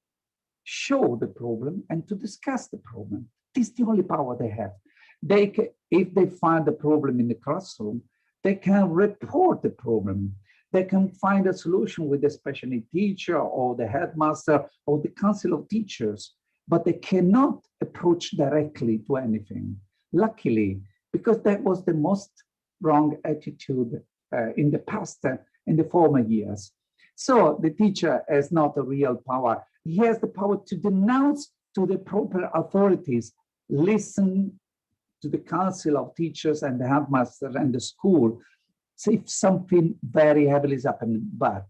show the problem and to discuss the problem. This is the only power they have. If they find the problem in the classroom, they can report the problem. They can find a solution with the special need teacher or the headmaster or the council of teachers, but they cannot approach directly to anything. Luckily, because that was the most wrong attitude in the past, in the former years. So the teacher has not a real power. He has the power to denounce to the proper authorities, listen to the council of teachers and the headmaster and the school, so if something very heavily is happening. But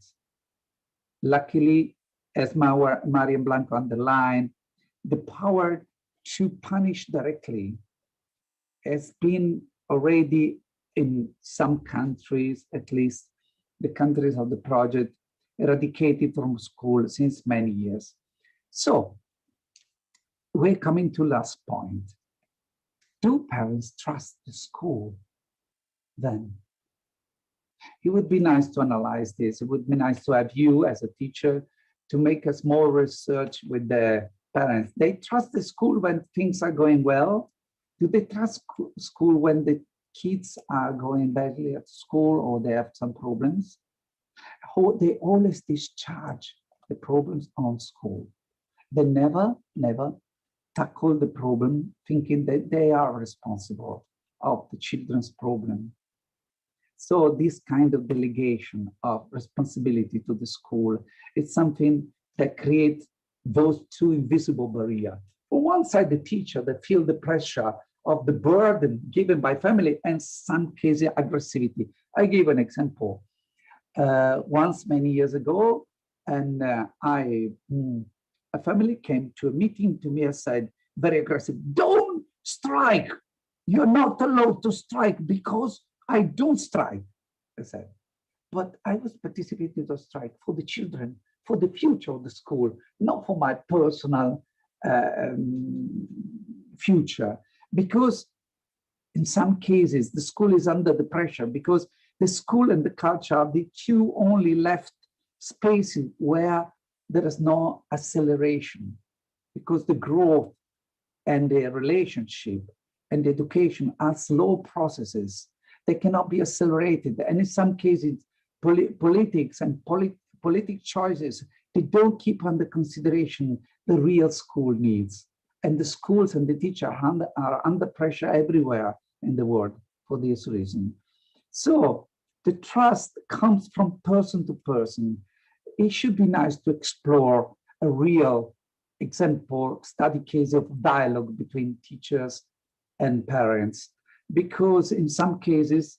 luckily, as Marian Blanco underlined, the power to punish directly has been already in some countries, at least the countries of the project, eradicated from school since many years. So we're coming to last point. Do parents trust the school then? It would be nice to analyze this. It would be nice to have you as a teacher to make us more research with the parents. They trust the school when things are going well. Do they trust school when the kids are going badly at school or they have some problems? They always discharge the problems on school. They never tackle the problem thinking that they are responsible of the children's problem. So this kind of delegation of responsibility to the school is something that creates those two invisible barriers. On one side, the teacher that feel the pressure of the burden given by family and some cases aggressivity. I give an example. Once many years ago, and a family came to a meeting to me and said, very aggressive, don't strike. You're not allowed to strike because I don't strike, I said. But I was participating in the strike for the children, for the future of the school, not for my personal future. Because in some cases, the school is under the pressure because the school and the culture are the two only left spaces where there is no acceleration, because the growth and the relationship and the education are slow processes. They cannot be accelerated. And in some cases, politics and politic choices, they don't keep under consideration the real school needs. And the schools and the teachers are under pressure everywhere in the world for this reason. So the trust comes from person to person. It should be nice to explore a real example, study case of dialogue between teachers and parents, because in some cases,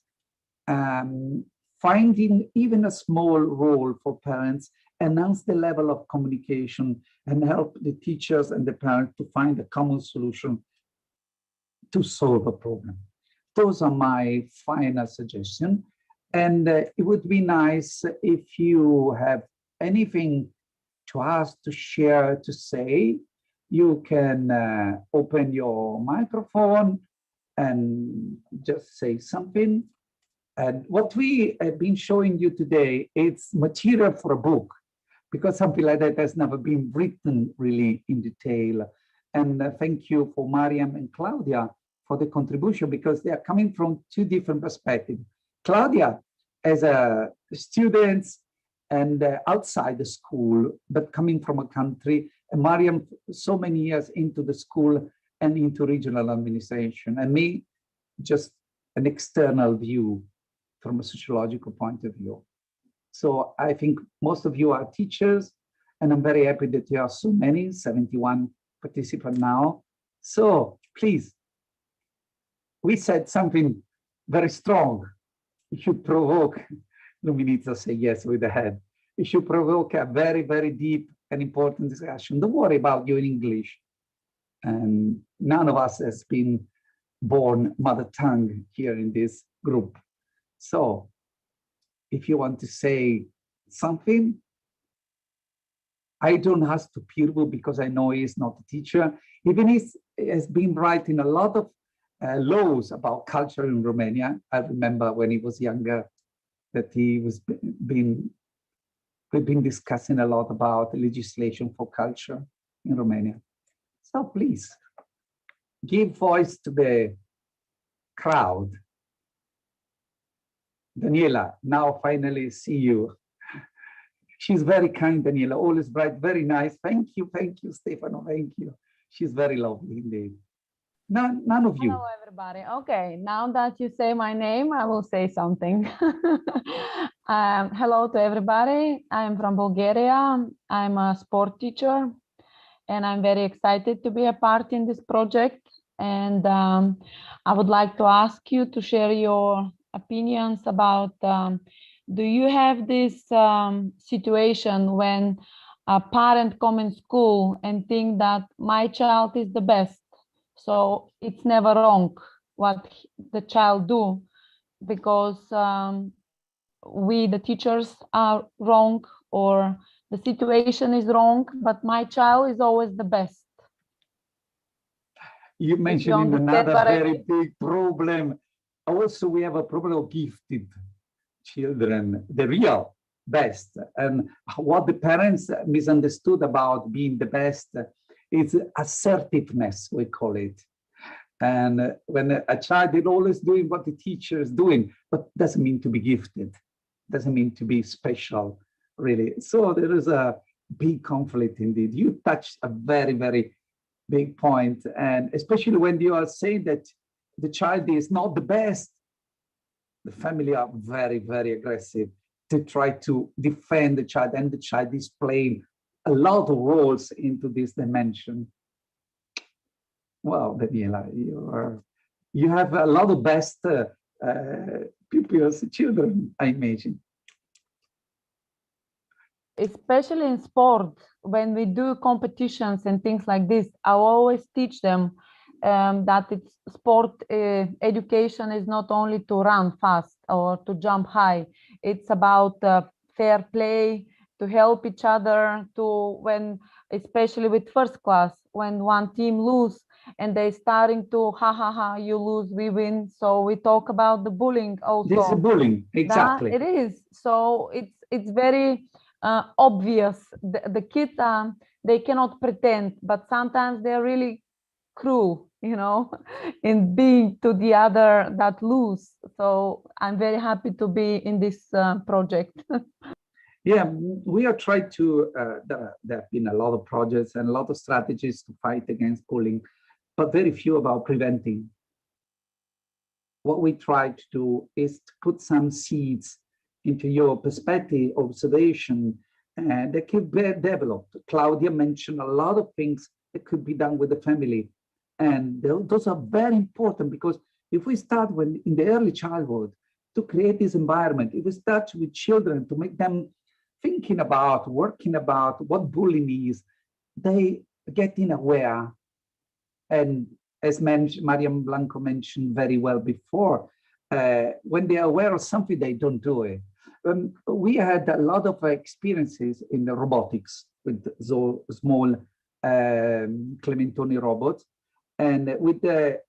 finding even a small role for parents enhance the level of communication and help the teachers and the parents to find a common solution to solve a problem. Those are my final suggestions. And it would be nice if you have anything to ask, to share, to say. You can open your microphone and just say something. And what we have been showing you today, it's material for a book, because something like that has never been written really in detail. And thank you for Mariam and Claudia for the contribution, because they are coming from two different perspectives. Claudia as a student and outside the school, but coming from a country, and Mariam so many years into the school and into regional administration, and me just an external view from a sociological point of view. So I think most of you are teachers, and I'm very happy that you are so many, 71 participants now. So please, we said something very strong. It should provoke, Luminita say yes with the head. It should provoke a very, very deep and important discussion. Don't worry about you in English. And none of us has been born mother tongue here in this group. So if you want to say something, I don't ask to Pirvo because I know he's not a teacher. Even he has been writing a lot of laws about culture in Romania. I remember when he was younger that we've been discussing a lot about legislation for culture in Romania. So please give voice to the crowd. Daniela, now finally see you. She's very kind, Daniela, always bright, very nice. Thank you, Stefano, thank you. She's very lovely indeed. None of you. Hello, everybody. Okay, now that you say my name, I will say something. Hello to everybody. I'm from Bulgaria. I'm a sport teacher, and I'm very excited to be a part in this project. And I would like to ask you to share your opinions about, do you have this situation when a parent comes in school and think that my child is the best? So it's never wrong what the child do, because we, the teachers, are wrong, or the situation is wrong, but my child is always the best. You mentioned another very big problem. Also, we have a problem of gifted children, the real best. And what the parents misunderstood about being the best is assertiveness, we call it. And when a child is always doing what the teacher is doing, but doesn't mean to be gifted, doesn't mean to be special, really. So there is a big conflict indeed. You touched a very, very big point. And especially when you are saying that the child is not the best, the family are very, very aggressive to try to defend the child, and the child is playing a lot of roles into this dimension. Wow, Daniela, you have a lot of best pupils, children, I imagine. Especially in sport, when we do competitions and things like this, I always teach them that it's sport education is not only to run fast or to jump high. It's about fair play, to help each other, to when, especially with first class, when one team lose and they starting to ha ha ha, you lose, we win. So we talk about the bullying also. This is bullying, exactly. It is. So it's very obvious. The kids they cannot pretend, but sometimes they're really cruel, you know, in being to the other that lose. So I'm very happy to be in this project. Yeah, we are trying to, there have been a lot of projects and a lot of strategies to fight against bullying, but very few about preventing. What we try to do is to put some seeds into your perspective, observation, and that could be developed. Claudia mentioned a lot of things that could be done with the family. And those are very important, because if we start in the early childhood to create this environment, if we start with children to make them thinking about, working about what bullying is, they getting aware. And as Mariam Blanco mentioned very well before, when they are aware of something, they don't do it. We had a lot of experiences in the robotics with small Clementoni robots, and with a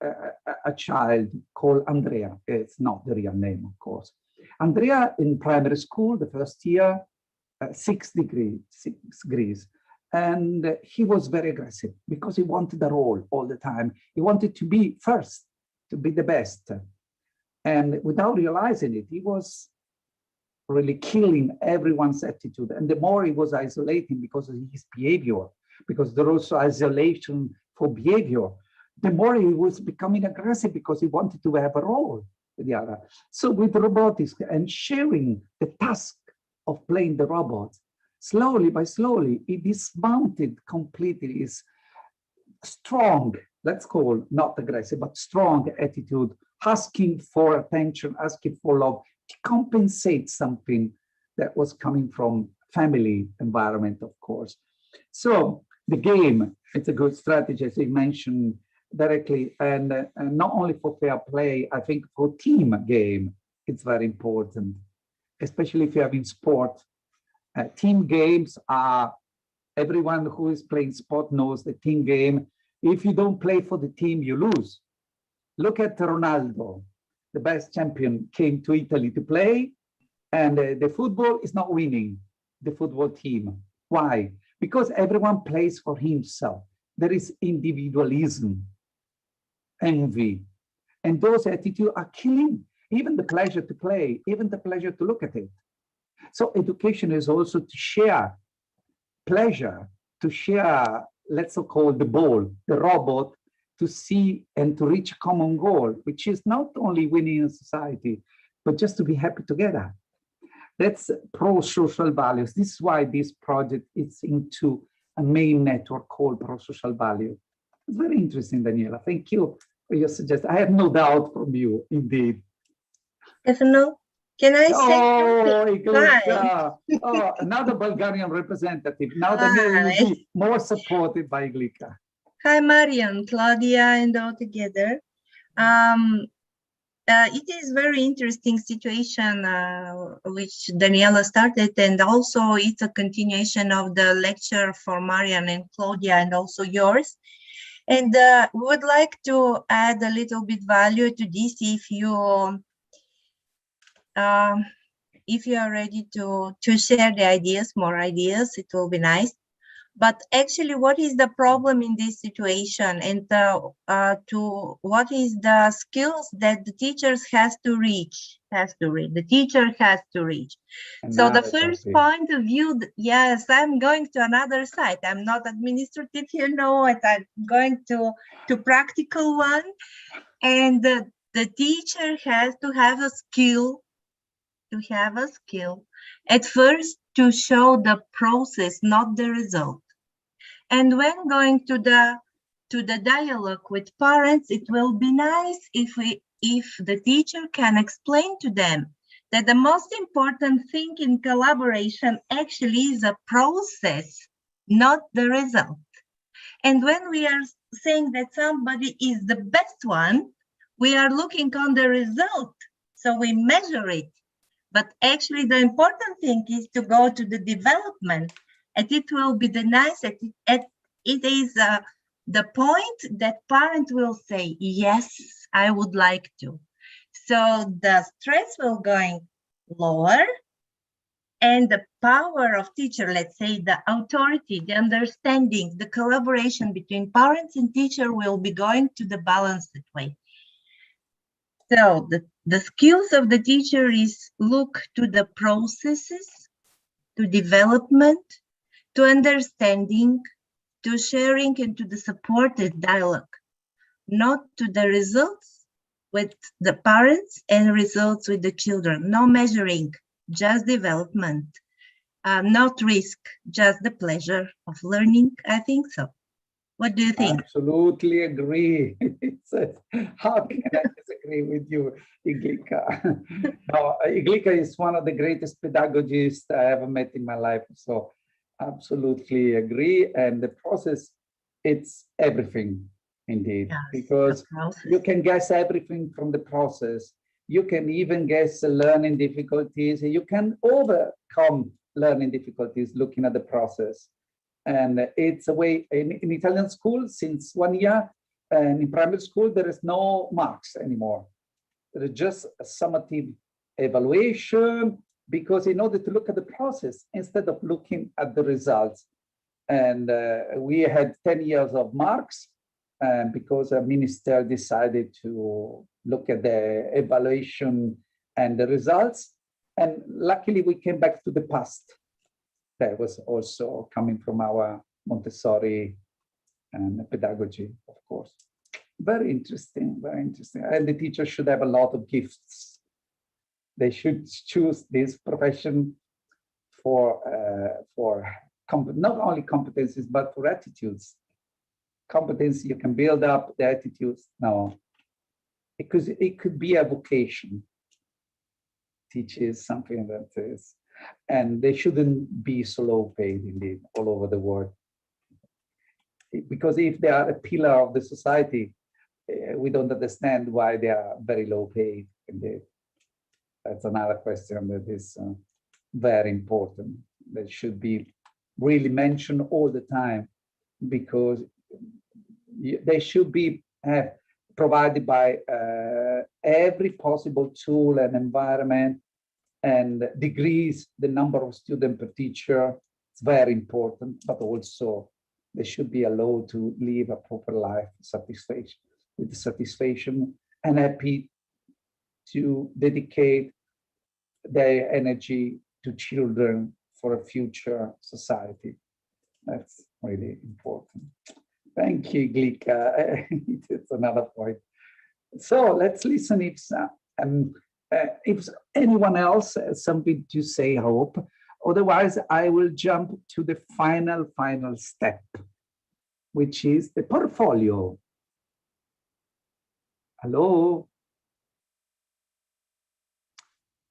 child called Andrea. It's not the real name, of course. Andrea in primary school, the first year, 6 degrees. And he was very aggressive because he wanted a role all the time. He wanted to be first, to be the best. And without realizing it, he was really killing everyone's attitude. And the more he was isolating because of his behavior, because there was also isolation for behavior, the more he was becoming aggressive because he wanted to have a role with the other. So with robotics and sharing the task of playing the robots, slowly by slowly, he dismounted completely his strong, let's call not aggressive, but strong attitude, asking for attention, asking for love, to compensate something that was coming from family environment, of course. So the game, it's a good strategy, as you mentioned directly, and not only for fair play, I think for team game, it's very important, especially if you're having sport. Team games are, everyone who is playing sport knows the team game. If you don't play for the team, you lose. Look at Ronaldo, the best champion, came to Italy to play, and the football is not winning, the football team. Why? Because everyone plays for himself. There is individualism, envy, and those attitudes are killing even the pleasure to play, even the pleasure to look at it. So education is also to share pleasure, to share, let's call the ball, the robot, to see and to reach a common goal, which is not only winning in society, but just to be happy together. That's pro-social values. This is why this project is into a main network called pro-social value. It's very interesting, Daniela. Thank you for your suggestion. I have no doubt from you, indeed. Stefano, can I say something? Iglica. Oh, another Bulgarian representative. Now Daniela will be more supported by Iglica. Hi, Mariam, Claudia, and all together. It is very interesting situation which Daniela started, and also it's a continuation of the lecture for Mariam and Claudia, and also yours. And would like to add a little bit value to this. If you are ready to share the ideas, more ideas, it will be nice. But actually, what is the problem in this situation, and what is the skills that the teachers has to reach? The teacher has to reach. So the first point of view, yes, I'm going to another side. I'm not administrative, you know, I'm going to practical one. And the the teacher has to have a skill, at first to show the process, not the result. And when going to the dialogue with parents, it will be nice if the teacher can explain to them that the most important thing in collaboration actually is a process, not the result. And when we are saying that somebody is the best one, we are looking on the result. So we measure it. But actually the important thing is to go to the development, and it will be the nice, it is the point that parent will say, yes, I would like to. So the stress will going lower, and the power of teacher, let's say the authority, the understanding, the collaboration between parents and teacher will be going to the balanced way. So the skills of the teacher is look to the processes, to development, to understanding, to sharing, and to the supported dialogue, not to the results with the parents and results with the children. No measuring, just development. Not risk, just the pleasure of learning. I think so. What do you think? Absolutely agree. How can I disagree with you, Iglika? No, Iglika is one of the greatest pedagogists I ever met in my life. So absolutely agree. And the process, it's everything indeed, Yes, because you can guess everything from the process. You can even guess the learning difficulties. You can overcome learning difficulties looking at the process. And it's a way in Italian school since 1 year, and in primary school, there is no marks anymore. There is just a summative evaluation, because in order to look at the process instead of looking at the results. And we had 10 years of marks, because a minister decided to look at the evaluation and the results. And luckily we came back to the past. That was also coming from our Montessori and pedagogy, of course. Very interesting, very interesting. And the teacher should have a lot of gifts. They should choose this profession for not only competencies, but for attitudes. Competence, you can build up the attitudes. No, it could be a vocation. Teaches something that is, and they shouldn't be so low paid indeed all over the world. Because if they are a pillar of the society, we don't understand why they are very low paid indeed. That's another question that is very important. That should be really mentioned all the time, because they should be provided by every possible tool and environment, and degrees, the number of students per teacher. It's very important, but also they should be allowed to live a proper life with satisfaction, and happy to dedicate their energy to children for a future society. That's really important. Thank you, Glika. It's another point. So let's listen if anyone else has something to say, I hope. Otherwise, I will jump to the final step, which is the portfolio. Hello?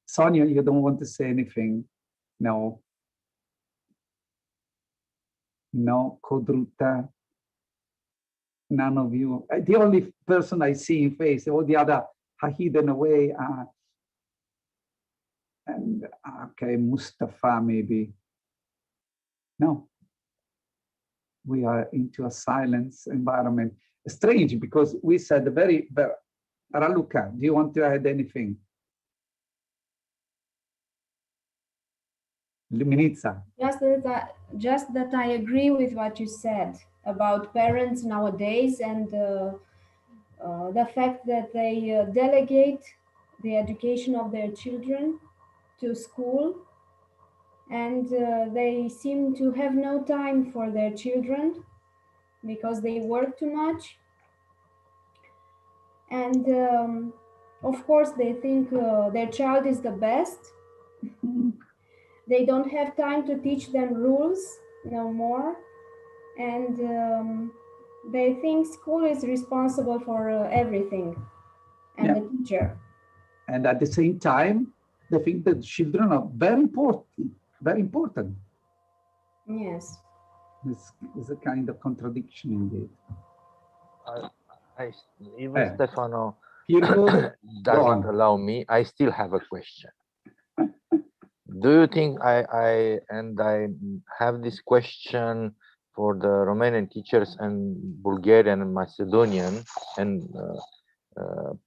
Sonia, you don't want to say anything? No. No, Kodruta. None of you. The only person I see in face, all the other are hidden away. And okay, Mustafa maybe. No. We are into a silence environment. Strange, because we said very Raluca, do you want to add anything? Luminitsa. Just that I agree with what you said about parents nowadays, and the fact that they delegate the education of their children to school, and they seem to have no time for their children because they work too much. And Of course, they think their child is the best. They don't have time to teach them rules no more. And they think school is responsible for everything, and the teacher. And at the same time, they think that children are very important, very important. Yes. This is a kind of contradiction indeed. Even Stefano Go doesn't on. allow me. I still have a question. Do you think I have this question for the Romanian teachers and Bulgarian and Macedonian and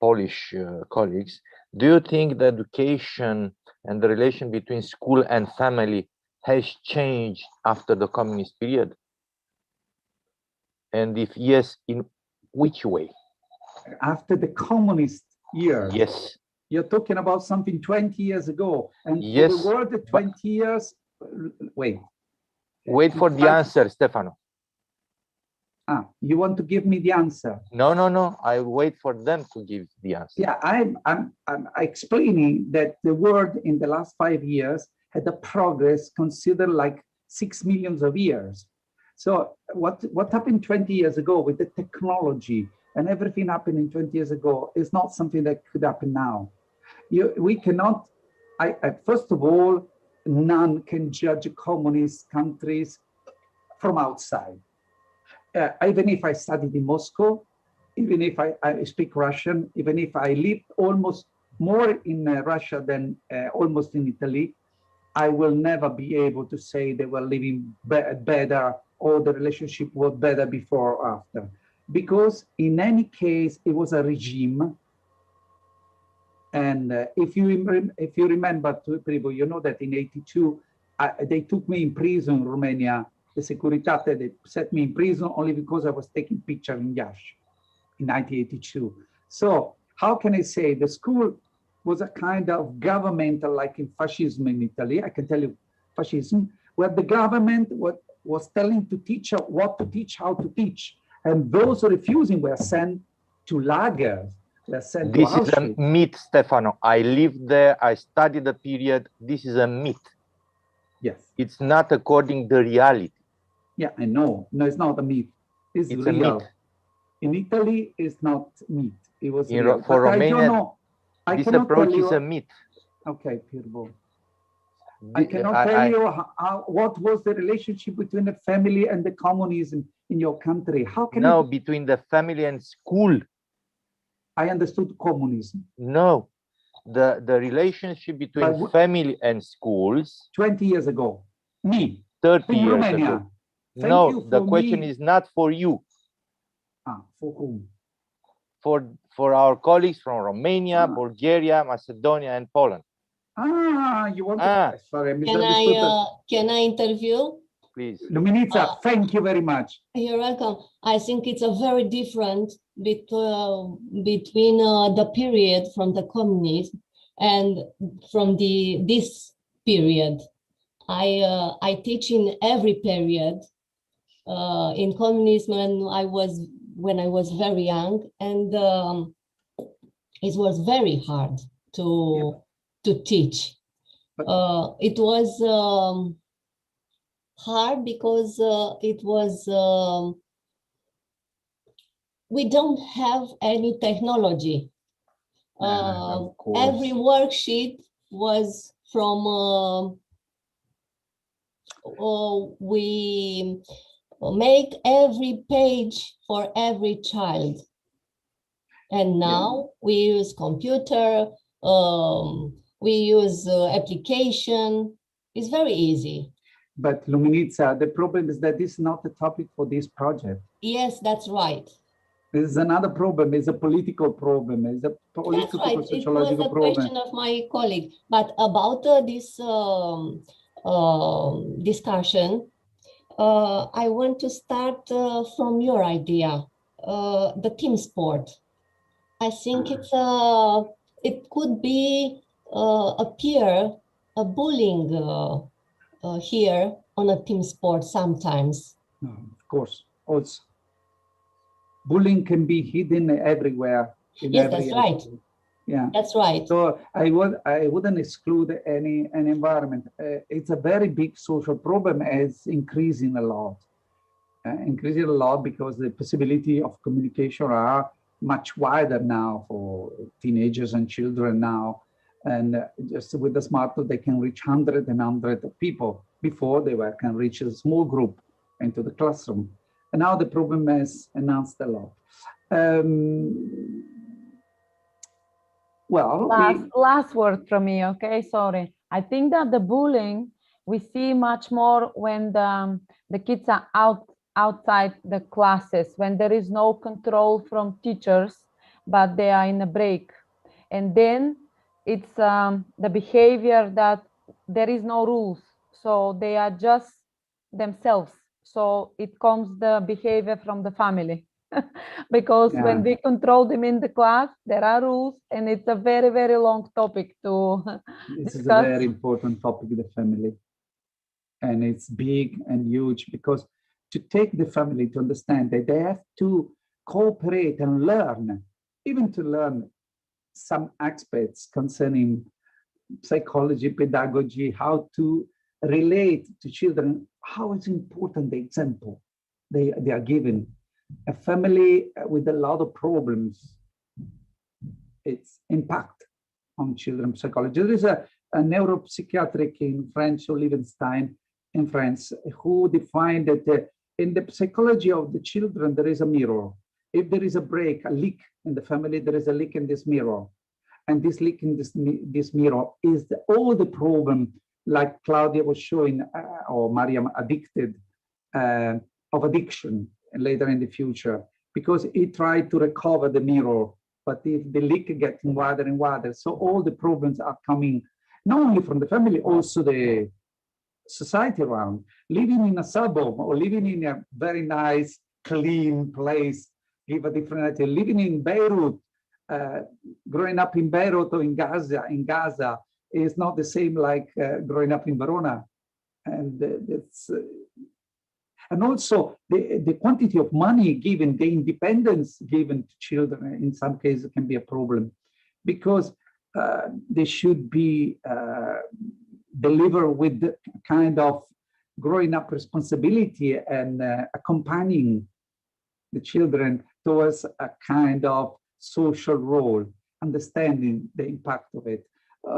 Polish colleagues? Do you think the education and the relation between school and family has changed after the communist period? And if yes, in which way? After the communist years? Yes. You're talking about something 20 years ago. And yes, for the world, 20 years, wait. Wait for the answer, Stefano. Ah, you want to give me the answer? No, no, no. I wait for them to give the answer. Yeah, I'm explaining that the world in the last 5 years had a progress considered like 6 million years. So what happened 20 years ago with the technology and everything happening 20 years ago is not something that could happen now. We cannot, first of all, none can judge communist countries from outside. Even if I studied in Moscow, even if I speak Russian, even if I lived almost more in Russia than almost in Italy, I will never be able to say they were living better or the relationship was better before or after. Because in any case, it was a regime. And if you remember, you know that in '82, they took me in prison in Romania. The Securitate, they set me in prison only because I was taking pictures in Iași in 1982. So how can I say the school was a kind of government like in fascism in Italy? I can tell you fascism, where the government was telling to teach what to teach, how to teach. And those refusing were sent to lagers. This is a myth, Stefano. I lived there. I studied the period. This is a myth. Yes. It's not according to the reality. Yeah, I know. No, it's not a myth. It's real. A myth. In Italy, it's not myth. It was real. For but Romania, I don't know. this approach is a myth. Okay, Pirbo. I cannot tell you what was the relationship between the family and the communism in your country. How can no, between the family and school. I understood communism. No, the relationship between family and schools. 20 years ago. Me. 30 in years Romania. ago. No, the question is not for you. Ah, for whom? For our colleagues from Romania, Bulgaria, Macedonia, and Poland. Ah, you want to... Sorry, can I interview? Please. Luminita, thank you very much. You're welcome. I think it's a very different between the period from the communism and from this period. I teach in every period in communism when I was very young, and it was very hard to teach. It was hard because it was we don't have any technology. Every worksheet was from we make every page for every child, and now we use computer, we use application. It's very easy. But Luminita, the problem is that this is not the topic for this project. Yes, that's right. This is another problem. It's a political problem. It's a political, that's right. sociological it was a problem. question of my colleague. But about this discussion, I want to start from your idea, the team sport. I think it could be a bullying here on a team sport sometimes. No, of course, also. Bullying can be hidden everywhere. Yes, that's right. Yeah. That's right. So I wouldn't exclude any environment. It's a very big social problem. It's increasing a lot. Increasing a lot because the possibility of communication are much wider now for teenagers and children now. And just with the smartphone, they can reach hundreds and hundreds of people. Before they can reach a small group into the classroom. And now the problem has enhanced a lot. Well, last word from me, okay? Sorry. I think that the bullying we see much more when the kids are outside the classes, when there is no control from teachers, but they are in a break. And then it's the behavior that there is no rules. So they are just themselves. So it comes the behavior from the family. Because when we control them in the class, there are rules, and it's a very, very long topic to this discuss. is a very important topic, the family. And it's big and huge because to take the family to understand that they have to cooperate and learn, even to learn some aspects concerning psychology, pedagogy, how to relate to children, how it's important the example they are given. A family with a lot of problems, its impact on children's psychology. There is a neuropsychiatric in French, Olivenstein in France, who defined that in the psychology of the children, there is a mirror. If there is a break, a leak in the family, there is a leak in this mirror. And this leak in this mirror is all the problem, like Claudia was showing, or Mariam, addicted, of addiction later in the future, because he tried to recover the mirror, but if the leak getting wider and wider, so all the problems are coming not only from the family, also the society around. Living in a suburb or living in a very nice, clean place, give a different idea. Living in Beirut, growing up in Beirut or in Gaza is not the same like growing up in Verona. And it's and also the quantity of money given, the independence given to children in some cases can be a problem, because they should be delivered with the kind of growing up responsibility and accompanying the children towards a kind of social role, understanding the impact of it.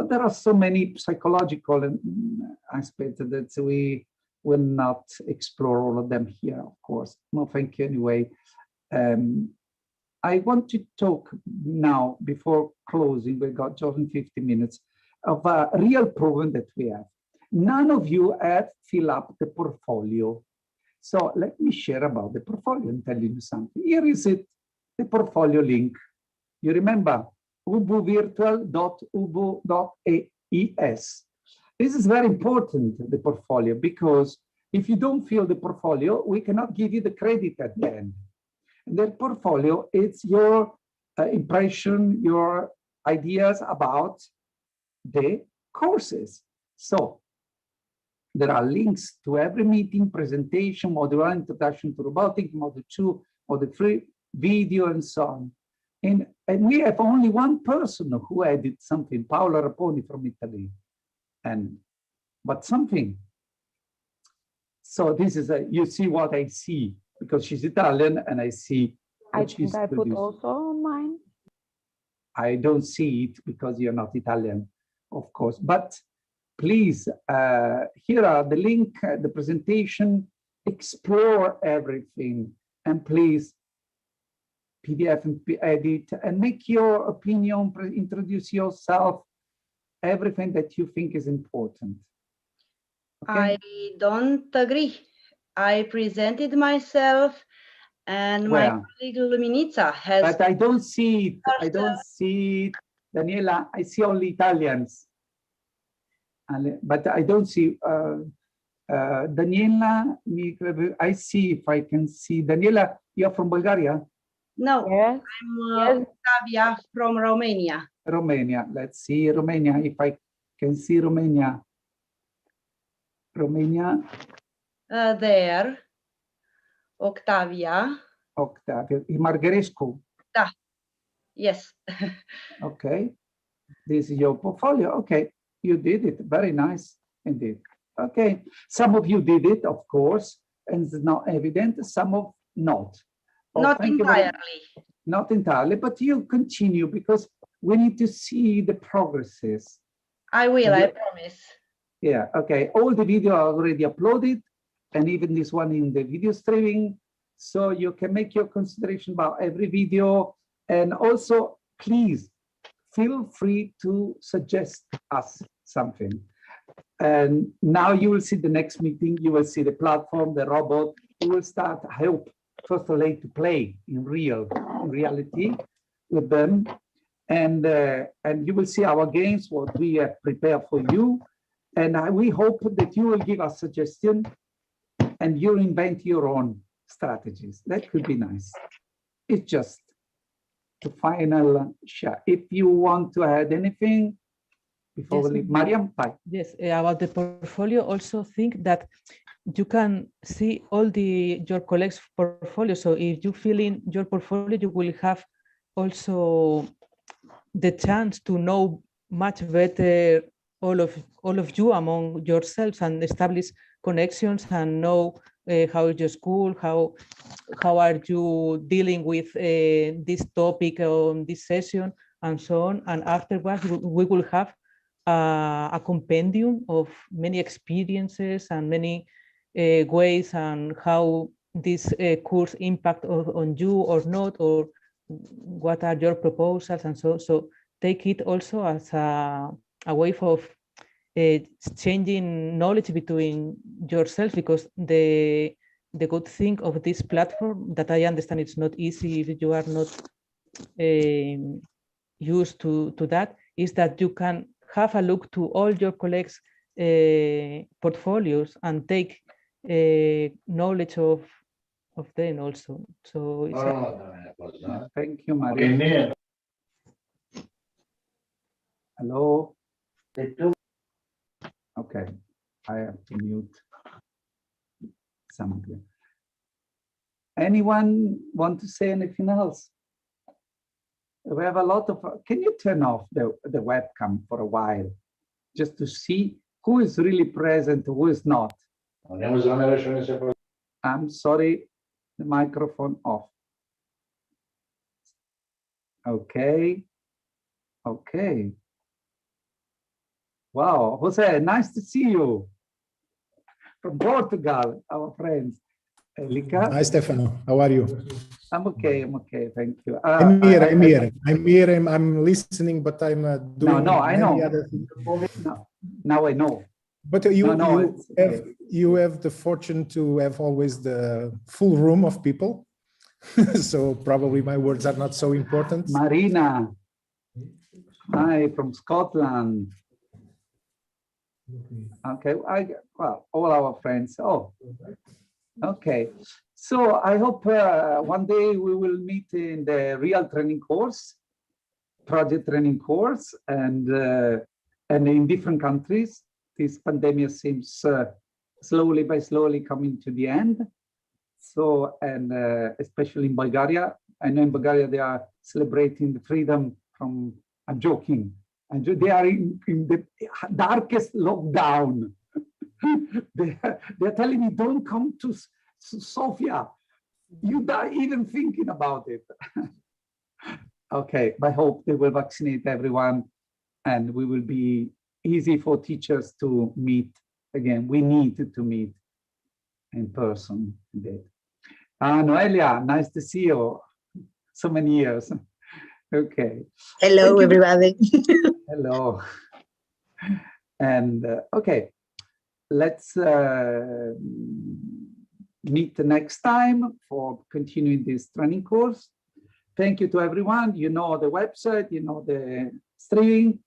There are so many psychological aspects that we will not explore all of them here, of course. No, thank you anyway. I want to talk now, before closing, we got just 50 minutes, of a real problem that we have. None of you have filled up the portfolio. So let me share about the portfolio and tell you something. Here is it, the portfolio link. You remember, ubuvirtual.ubu.es. This is very important, the portfolio, because if you don't fill the portfolio, we cannot give you the credit at the end. And the portfolio, it's your impression, your ideas about the courses. So there are links to every meeting, presentation, module 1, introduction to robotics, module 2, module 3, video, and so on. And we have only one person who added something, Paola Raponi from Italy. But something. So this is you see what I see, because she's Italian and I see what she's I put producing. also on mine. I don't see it because you're not Italian, of course. But please, here are the link, the presentation, explore everything, and please PDF and edit and make your opinion, introduce yourself, everything that you think is important. Okay? I don't agree. I presented myself, and my colleague Luminita has. But I don't see it. I don't see it. Daniela, I see only Italians. But I don't see Daniela. I see if I can see. Daniela, you're from Bulgaria? No, yes. I'm Octavia from Romania. Romania. Let's see Romania, if I can see Romania. Romania. There, Octavia. Octavia. Margherescu. Da. Yes. Okay. this is your portfolio. Okay, you did it. Very nice indeed. Okay, some of you did it, of course, and it's not evident. Some of not. Oh, Not thank you very- entirely. Not entirely, but you continue because we need to see the progresses. I will, I Yeah. promise. Yeah, okay. All the video are already uploaded, and even this one in the video streaming. So you can make your consideration about every video. And also, please feel free to suggest us something. And now you will see the next meeting. You will see the platform, the robot. We will start, I hope, first of all, to play in reality with them. And you will see our games, what we have prepared for you. And we hope that you will give us suggestions and you invent your own strategies. That could be nice. It's just the final share. If you want to add anything before we leave, Mariam, bye. Yes, about the portfolio, also think that you can see all your colleagues' portfolio. So if you fill in your portfolio, you will have also the chance to know much better all of you among yourselves and establish connections and know how is your school, how are you dealing with this topic on this session and so on. And afterwards, we will have a compendium of many experiences and many ways and how this course impact on you or not, or what are your proposals and so take it also as a way of changing knowledge between yourselves, because the good thing of this platform that I understand it's not easy if you are not used to that, is that you can have a look to all your colleagues' portfolios and take knowledge of them also. So it's Thank you, Maria. Hello. Okay, I have to mute something. Anyone want to say anything else? We have a lot of, can you turn off the webcam for a while, just to see who is really present, who is not? I'm sorry, the microphone off. Okay, okay. Wow, Jose, nice to see you. From Portugal, our friends. Elika? Hi, Stefano. How are you? I'm okay, thank you. I'm here, I'm listening, but I'm doing I know. other things. Now I know. But you have the fortune to have always the full room of people. So probably my words are not so important. Marina, hi, from Scotland. Okay, well, all our friends. Oh, okay. So I hope one day we will meet in the real training course, project training course, and in different countries. This pandemic seems slowly by slowly coming to the end. So, and especially in Bulgaria, I know in Bulgaria they are celebrating the freedom from, I'm joking, and they are in the darkest lockdown. They're telling me, don't come to Sofia. You die even thinking about it. Okay, I hope they will vaccinate everyone and we will be easy for teachers to meet again. We need to meet in person indeed. Noelia, nice to see you. So many years. Okay. Hello, everybody. Hello. And okay, let's meet the next time for continuing this training course. Thank you to everyone. You know the website, you know the streaming.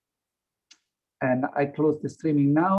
And I close the streaming now.